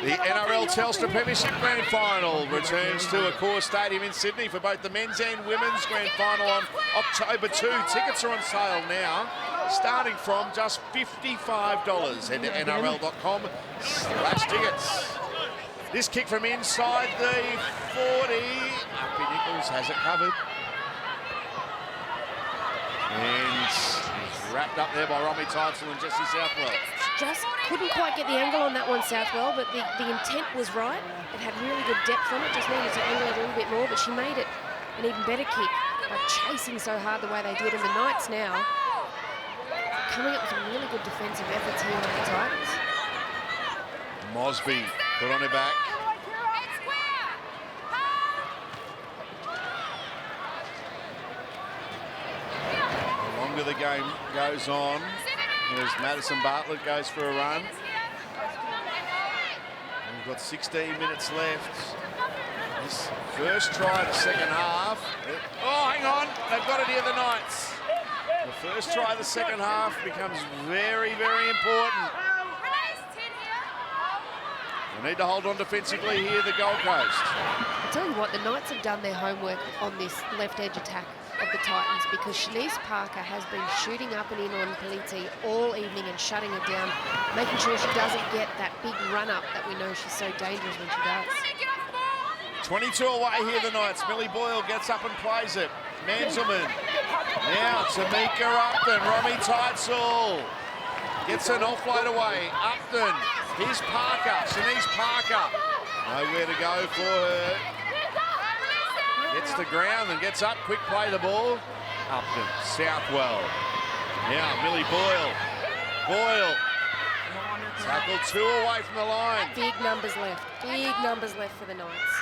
The NRL Telstra Premiership Grand Final returns to Accor Stadium in Sydney for both the men's and women's Grand Final on October 2. Tickets are on sale now, starting from just $55. Head to NRL.com/tickets. This kick from inside the 40. Uppy Nichols has it covered. And wrapped up there by Romy Teitzel and Jessie Southwell.
Just couldn't quite get the angle on that one, Southwell, but the intent was right. It had really good depth on it, just needed to angle it a little bit more, but she made it an even better kick by chasing so hard the way they did. And the Knights now coming up with some really good defensive efforts here on the Titans.
Mosby put on her back. The longer the game goes on, as Madison Bartlett goes for a run. And we've got 16 minutes left. This first try of the second half. Oh, hang on. They've got it here, the Knights. The first try of the second half becomes very, very important. They need to hold on defensively here, the Gold Coast.
I'll tell you what, the Knights have done their homework on this left edge attack of the Titans because Shanice Parker has been shooting up and in on Politi all evening and shutting her down, making sure she doesn't get that big run-up that we know she's so dangerous when she does.
22 away here, the Knights. Millie Boyle gets up and plays it. Manzelman. Now Tamika Upton. Romy Teitzel gets an offload away. Upton. Here's Parker. Shanice Parker. Nowhere to go for her. Gets to ground and gets up. Quick play the ball. Upton. Southwell. Now Millie Boyle. Boyle. Tackle 2 away from the line.
Big numbers left. Big numbers left for the Knights.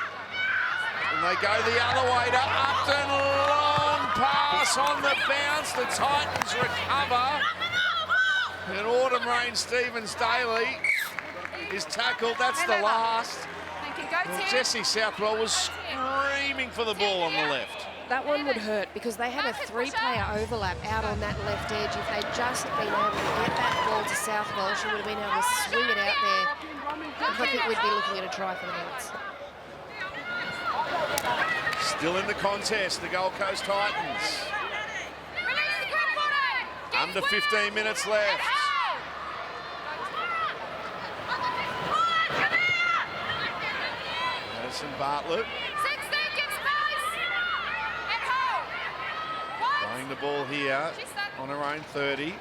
And they go the other way to Upton. Long pass on the bounce. The Titans recover. And Autumn Rain Stevens-Daly is tackled. That's the last. Well, Jessie Southwell was screaming for the ball on the left.
That one would hurt because they had a 3-player overlap out on that left edge. If they'd just been able to get that ball to Southwell, she would have been able to swing it out there. I think we'd be looking at a try for the Knights.
Still in the contest, the Gold Coast Titans. Under 15 minutes left. Madison Bartlett. Playing the ball here on her own 30.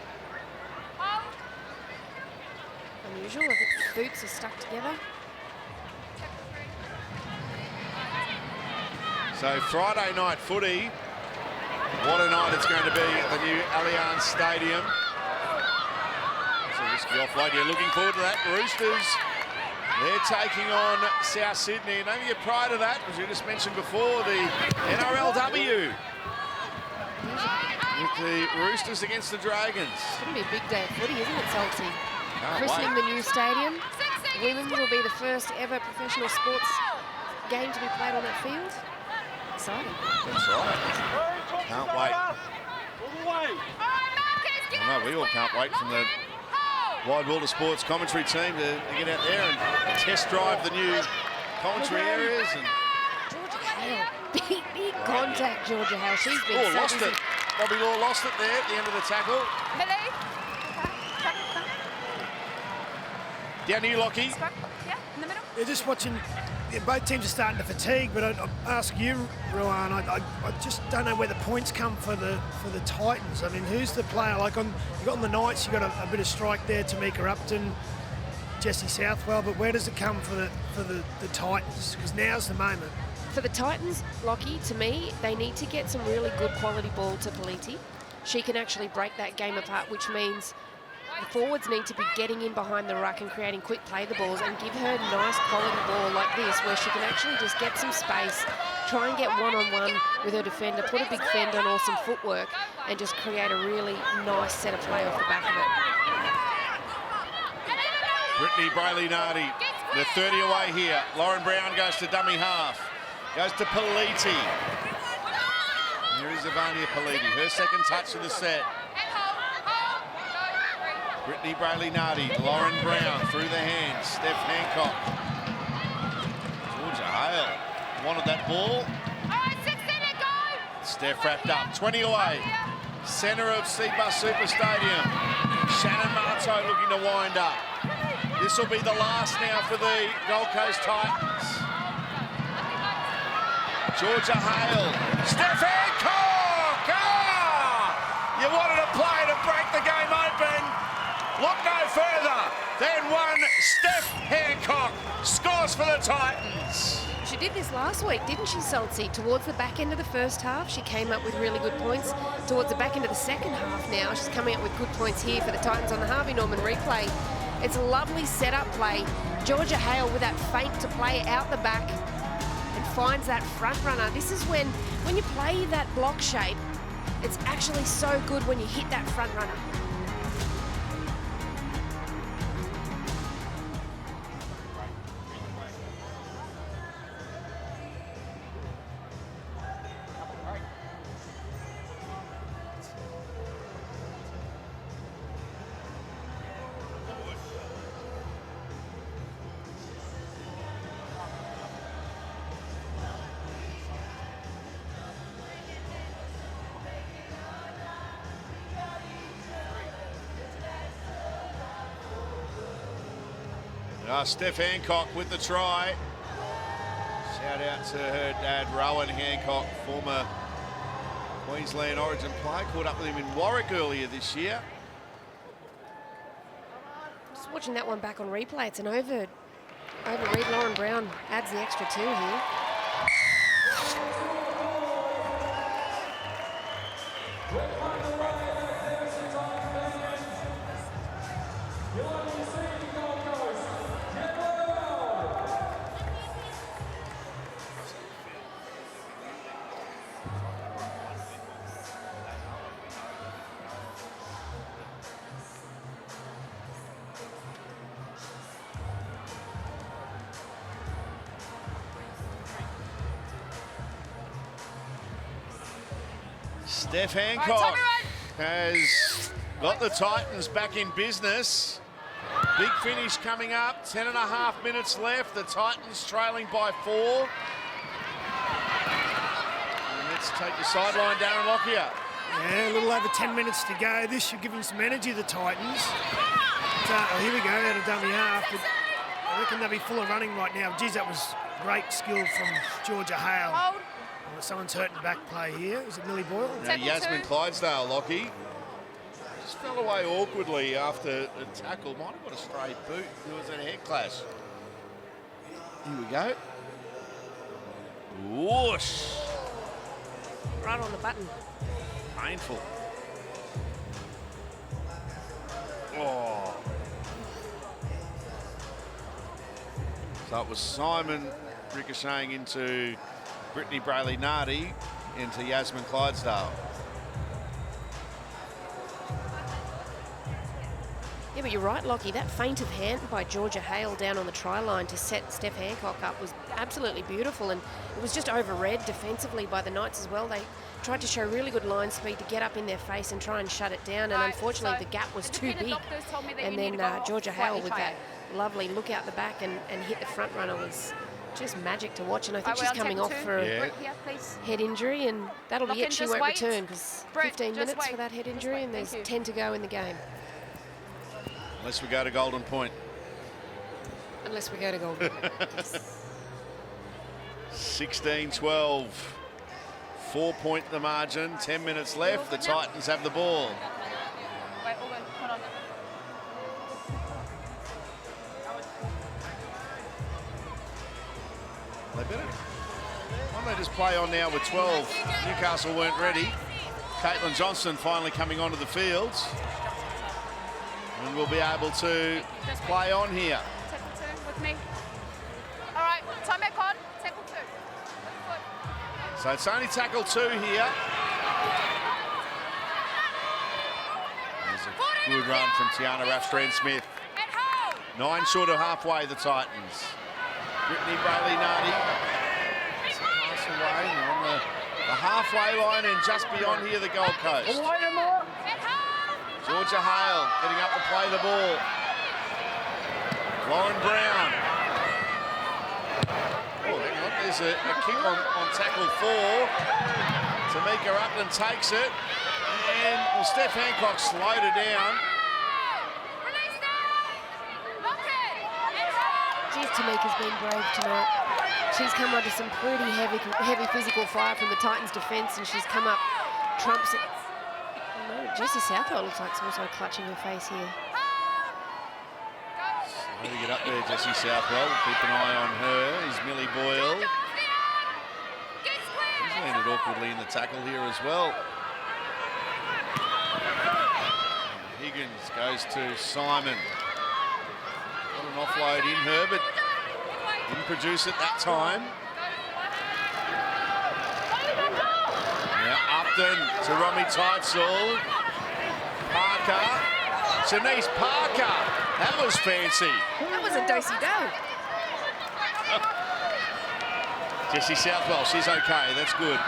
Unusual, I think the boots are stuck together.
So Friday night footy, what a night it's going to be at the new Allianz Stadium. It's a risky offload. You're looking forward to that. Roosters, they're taking on South Sydney. Maybe you're prior to that, as we just mentioned before, the NRLW. With the Roosters against the Dragons.
It's going to be a big day of footy, isn't it, Salty?
Can't
Christening
wait.
the new stadium. Women's will be the first ever professional sports game to be played on that field. Exciting.
That's right. Can't wait. Well, no, we all can't wait from the Wide World of Sports commentary team to get out there and test drive the new commentary areas. And
Georgia Hale, big contact, Georgia Hale. She's been so
lost
busy.
it. Bobby Law lost it there at the end of the tackle. Down to you, Lockie.
Yeah, in the middle.
They're just watching. Both teams are starting to fatigue, but I ask you, Rowan, I just don't know where the points come for the Titans. I mean, who's the player? Like you got on the Knights, you got a bit of strike there, Tamika Upton, Jessie Southwell, but where does it come for the Titans? Because now's the moment.
For the Titans, Lockie, to me, they need to get some really good quality ball to Politi. She can actually break that game apart, which means the forwards need to be getting in behind the ruck and creating quick play the balls and give her nice quality ball like this where she can actually just get some space, try and get one-on-one with her defender, put a big fend on or some footwork and just create a really nice set of play off the back of it.
Brittany Brayley-Nardi, the 30 away here. Lauren Brown goes to dummy half. Goes to Politi. Here is Ivania Politi, her second touch of the set. Brittany Brayley-Nardi, Lauren Brown through the hands. Steph Hancock. Georgia Hale wanted that ball. Steph wrapped up, 20 away. Centre of Seabus Super Stadium. Shannon Marto looking to wind up. This will be the last now for the Gold Coast Titans. Georgia Hale. Steph Hancock! You wanted a play to break the game open. Look no further than one. Steph Hancock scores for the Titans.
She did this last week, didn't she, Saltsy? Towards the back end of the first half, she came up with really good points. Towards the back end of the second half now, she's coming up with good points here for the Titans on the Harvey Norman replay. It's a lovely setup play. Georgia Hale with that feint to play out the back and finds that front runner. This is when you play that block shape, it's actually so good when you hit that front runner.
Steph Hancock with the try. Shout out to her dad, Rowan Hancock, former Queensland Origin player. Caught up with him in Warwick earlier this year.
Just watching that one back on replay, it's an overread. Lauren Brown adds the extra 2 here.
Steph Hancock has got the Titans back in business. Big finish coming up, 10.5 minutes left. The Titans trailing by 4. And let's take the sideline, Darren Lockyer.
Yeah, a little over 10 minutes to go. This should give them some energy, the Titans. Here we go, out of dummy half. But I reckon they'll be full of running right now. Geez, that was great skill from Georgia Hale. Someone's hurting back play here. Is it Millie Boyle?
Now, Yasmin Clydesdale, Lockie. Just fell away awkwardly after a tackle. Might have got a stray boot. There was a head clash. Here we go. Whoosh.
Right on the button.
Painful. Oh. So it was Simon ricocheting into Brittany Brayley-Nardi, into Yasmin Clydesdale.
Yeah, but you're right, Lockie. That feint of hand by Georgia Hale down on the try line to set Steph Hancock up was absolutely beautiful, and it was just overread defensively by the Knights as well. They tried to show really good line speed to get up in their face and try and shut it down, and unfortunately the gap was too big. And then Georgia Hale with that lovely look out the back and hit the front runner was just magic to watch, and I think she's coming off for a head injury, and that'll be it. She won't return because 15 minutes for that head injury, and there's 10 to go in the game.
Unless we go to Golden Point.
Unless we go to Golden.
16-12. 4-point the margin. 10 minutes left. The Titans have the ball.
Wait, hold on.
They better. Why don't they just play on now with 12? Newcastle weren't ready. Caitlin Johnson finally coming onto the field. And we'll be able to play on here.
Tackle 2 with me. All right, time back on. Tackle 2. Foot.
So it's only tackle 2 here. There's a good run from Tiana Raffstrand-Smith. 9 short of halfway, the Titans. Brittany Brayley-Nardi. It's a pass away. They're on the halfway line and just beyond here, the Gold Coast. Georgia Hale getting up to play the ball. Lauren Brown. Oh, hang on. There's a kick on tackle 4. Tamika Upton takes it. And Steph Hancock slowed her down.
Geez, Tamika's been brave tonight. She's come under some pretty heavy physical fire from the Titans' defence, and she's come up, trumps it. Oh no, Jessie Southwell looks like she's also clutching her face here.
Slow to get up there, Jessie Southwell. Keep an eye on her. Is Millie Boyle. She's landed awkwardly in the tackle here as well. Higgins goes to Simon. Got an offload in her, but didn't produce it that time. Now Upton to Romy Teitzel. Parker. Shanice Parker. That was fancy.
That was a do-si-do.
Jessie Southwell, she's okay. That's good.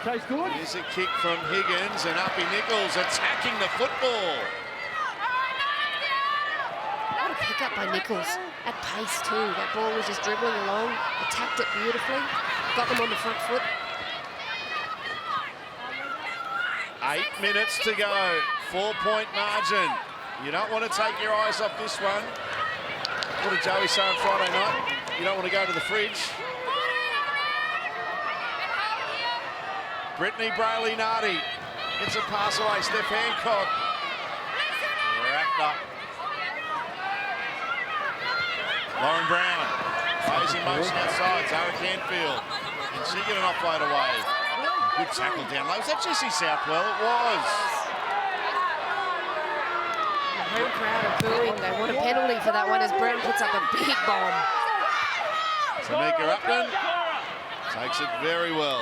Chase good.
Here's a kick from Higgins and Uppy Nichols attacking the football.
What a pick up by Nichols. At pace too. That ball was just dribbling along. Attacked it beautifully. Got them on the front foot.
8 minutes to go. 4-point margin. You don't want to take your eyes off this one. What did Joey say on Friday night? You don't want to go to the fridge. Brittany Brayley-Nardi gets a pass away. Steph Hancock. Wrapped up. Lauren Brown plays in motion outside. Zara Canfield. And she get an offload away. Good tackle down low. Was that Jessie Southwell? It was.
The home crowd are booing. They want a penalty for that one as Brown puts up a big bomb.
Tamika Upton takes it very well.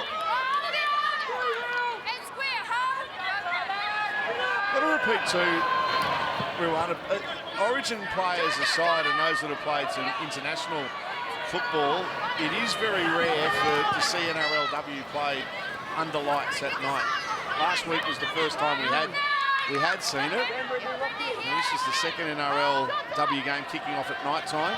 Got to repeat too, Rwanda, Origin players aside and those that have played some international football, it is very rare to see NRLW play under lights at night. Last week was the first time we had seen it. And this is the second NRLW game kicking off at night time.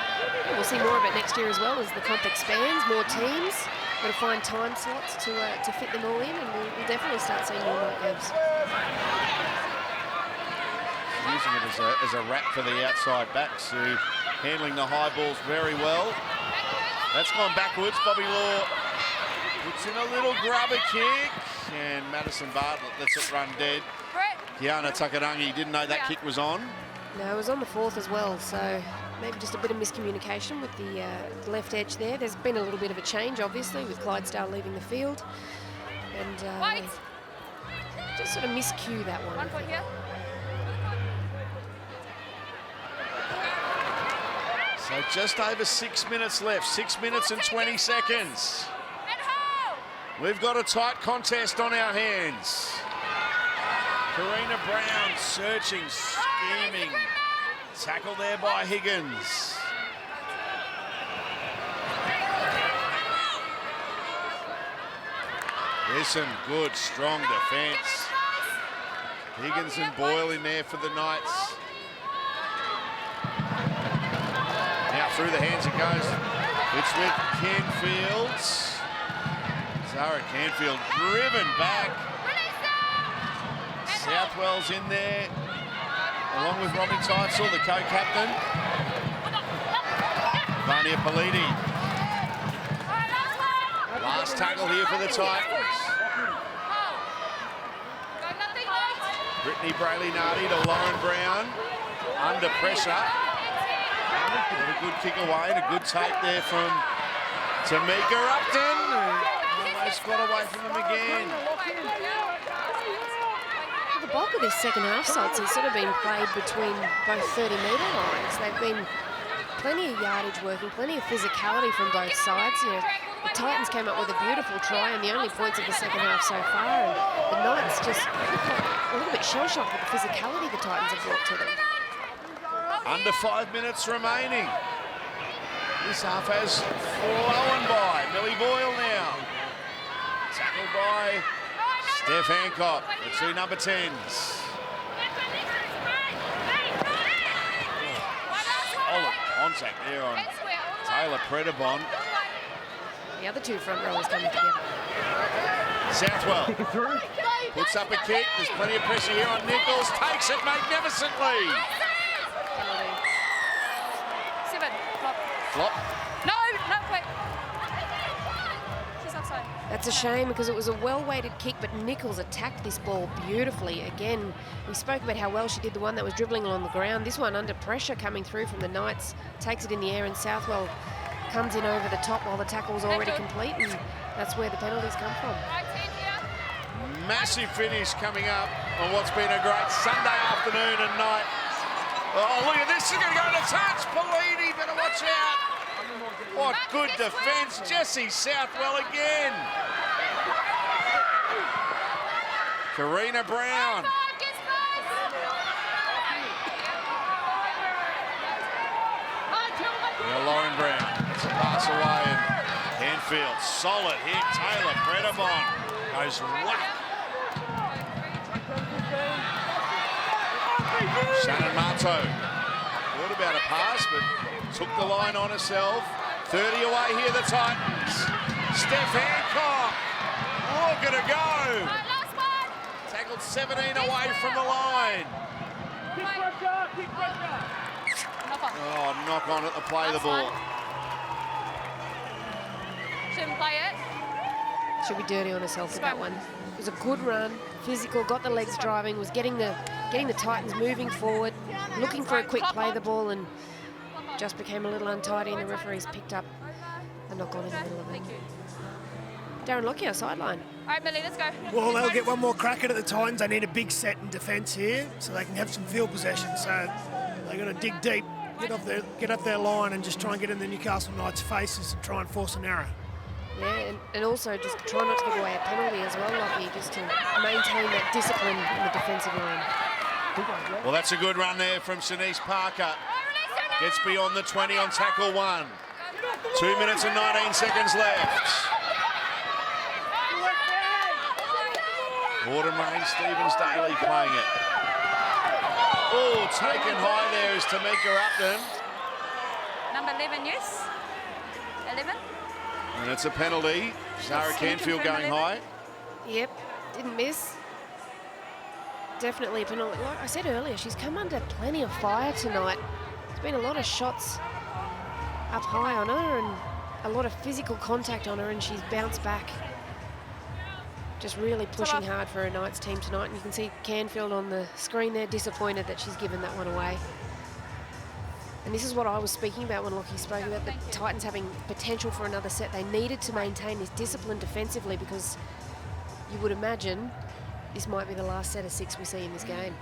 We'll see more of it next year as well as the comp expands, more teams. Got to find time slots to fit them all in, and we'll definitely start seeing more night games.
Using it as a wrap for the outside backs, who handling the high balls very well. That's gone backwards. Bobby Law puts in a little grubber kick, and Madison Bartlett lets it run dead. Kiana Takarangi didn't know that kick was on.
No, it was on the 4th as well, so maybe just a bit of miscommunication with the left edge there. There's been a little bit of a change, obviously, with Clydesdale leaving the field. And just sort of miscue that one.
1 foot here.
So just over 6 minutes left, 6 minutes and 20 seconds. We've got a tight contest on our hands. Karina Brown searching, scheming. Tackle there by Higgins. There's some good, strong defence. Higgins and Boyle in there for the Knights. Now through the hands it goes. It's with Canfield. Zara Canfield driven back. Southwell's in there, along with Robbie Teitzel, the co-captain. Vania Politi. Last tackle here for the Titans. Brittany Brayley-Nardi to Lauren Brown. Under pressure. And a good kick away and a good take there from Tamika Upton. Almost got away from them again.
The bulk of this second half, Salts, has sort of been played between both 30-metre lines. They've been plenty of yardage working, plenty of physicality from both sides. You know, the Titans came up with a beautiful try and the only points of the second half so far. And the Knights just look like a little bit shell-shocked with the physicality the Titans have brought to them.
Under 5 minutes remaining. This half has flown by. Millie Boyle now. Tackled by Steph Hancock, the two number 10s. Solid contact there on Taylor Predabon.
The other two front rowers coming together.
Southwell puts up a kick. There's plenty of pressure here on Nichols. Takes it magnificently.
7. Flop.
Flop.
No, wait. She's offside.
That's a shame because it was a well-weighted kick, but Nichols attacked this ball beautifully. Again, we spoke about how well she did the one that was dribbling along the ground. This one under pressure coming through from the Knights, takes it in the air, and Southwell comes in over the top while the tackle's already complete, and that's where the penalties come from.
Massive finish coming up on what's been a great Sunday afternoon and night. Oh, look at this. She's going to go to touch. Polini, better watch out. What good defence. Jessie Southwell again. Karina Brown. Now Lauren Brown. It's a pass away. And Canfield. Solid hit. Taylor Predabon goes whack. Shannon Marto thought about a pass, but took the line on herself. 30 away here, the Titans. Steph Hancock, look at her go. Tackled 17 away from the line. Oh, knock on at the play the ball.
Shouldn't play it.
She'll be dirty on herself with that one. It was a good run, physical, got the legs driving, was getting the Titans moving forward, looking for a quick play the ball, and just became a little untidy, and the referees picked up a knock on in the middle of it. Darren Lockyer, sideline.
All right, Millie, let's go.
Well, they'll get one more crack at the Titans. They need a big set in defence here so they can have some field possession. So they're going to dig deep, get up their line and just try and get in the Newcastle Knights' faces and try and force an error.
Yeah, and also just try not to give away a penalty as well, Lockie, just to maintain that discipline in the defensive line.
Well, that's a good run there from Shanice Parker. Gets beyond the 20 on tackle 1. 2 minutes and 19 seconds left. Gordon Rain, Stevens Daly playing it. Oh, taken high there is Tamika Upton.
Number 11, yes. 11.
And it's a penalty. Zara Canfield going high.
Yep, didn't miss. Definitely a penalty. Like I said earlier, she's come under plenty of fire tonight. There's been a lot of shots up high on her and a lot of physical contact on her, and she's bounced back. Just really pushing hard for her Knights team tonight. And you can see Canfield on the screen there, disappointed that she's given that one away. And this is what I was speaking about when Lockie spoke about the Titans having potential for another set. They needed to maintain this discipline defensively because you would imagine this might be the last set of 6 we see in this game.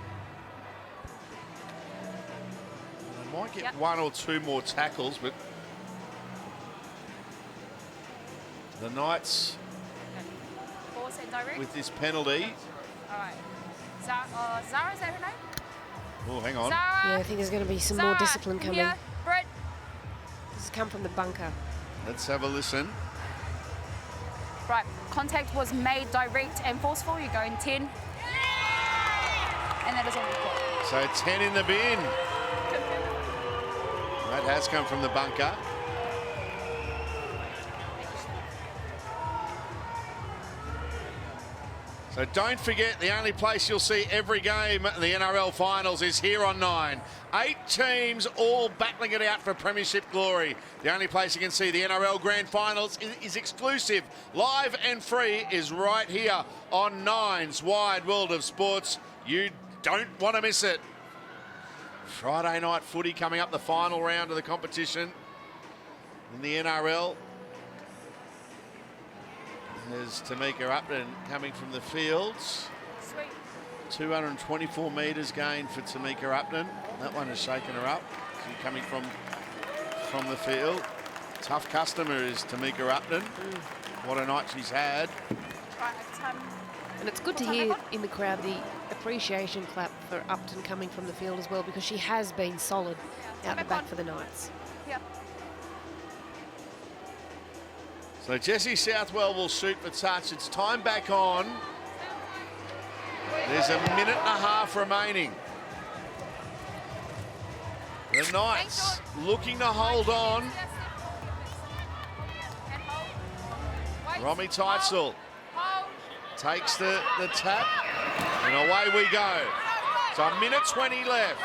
They might get 1 or 2 more tackles, but the Knights, with this penalty.
All right. Zara, is that her name?
Oh, hang on.
Zara.
Yeah, I think there's going to be some more discipline coming.
Here. Brett.
This has come from the bunker.
Let's have a listen.
Right, contact was made direct and forceful. You're going 10. And that is on report.
So 10 in the bin. That has come from the bunker. So don't forget, the only place you'll see every game in the NRL finals is here on 9. 8 teams all battling it out for Premiership glory. The only place you can see the NRL Grand Finals is exclusive, live and free, is right here on 9's Wide World of Sports. You don't want to miss it. Friday night footy coming up, the final round of the competition in the NRL. There's Tamika Upton coming from the fields.
Sweet.
224 metres gained for Tamika Upton. That one has shaken her up. She's coming from the field. Tough customer is Tamika Upton. What a night she's had.
And it's good to hear in the crowd the appreciation clap for Upton coming from the field as well, because she has been solid out the back for the Knights.
Yep.
So Jessie Southwell will shoot for touch. It's time back on. There's a minute and a half remaining. The Knights looking to hold on. Romy Teitzel takes the tap, and away we go. So a minute 20 left.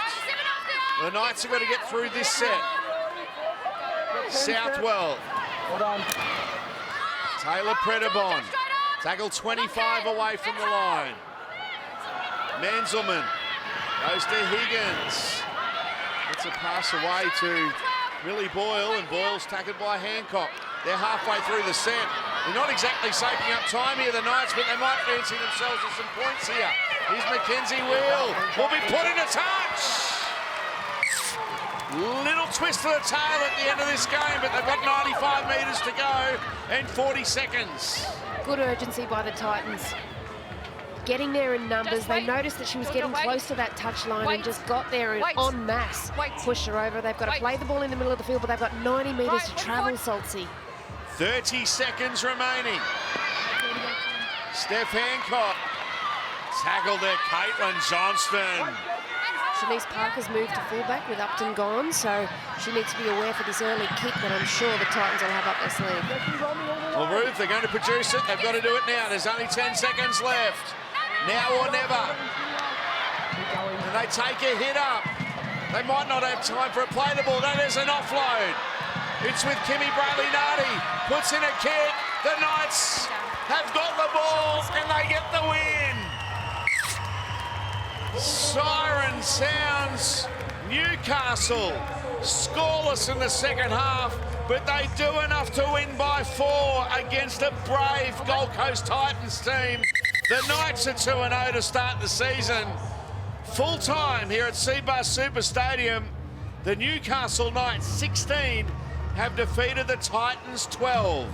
The Knights have got to get through this set. Southwell. Taylor Predabon. Tackle 25 away from the line. Manzelmann goes to Higgins. Gets a pass away to Millie Boyle, and Boyle's tackled by Hancock. They're halfway through the set. They're not exactly soaking up time here, the Knights, but they might fancy themselves with some points here. Here's Mackenzie Wheel. Will be put into touch. Little twist to the tail at the end of this game, but they've got 95 metres to go and 40 seconds.
Good urgency by the Titans. Getting there in numbers. They noticed that she was getting close to that touch line and just got there and en masse pushed her over. They've got to play the ball in the middle of the field, but they've got 90 metres to travel, Saltsy.
30 seconds remaining. Steph Hancock. Tackled there, Caitlin Johnston.
Shanice Parker's moved to fullback with Upton gone, so she needs to be aware for this early kick that I'm sure the Titans will have up their sleeve.
Well, Ruth, they're going to produce it. They've got to do it now. There's only 10 seconds left. Now or never. And they take a hit up. They might not have time for a play the ball. That is an offload. It's with Kimmy Brayley-Nardi. Puts in a kick. The Knights have got the ball and they get the win. Siren sounds. Newcastle scoreless in the second half, but they do enough to win by 4 against a brave Gold Coast Titans team. The Knights are 2-0 to start the season. Full time here at Seabus Super Stadium. The Newcastle Knights 16 have defeated the Titans 12.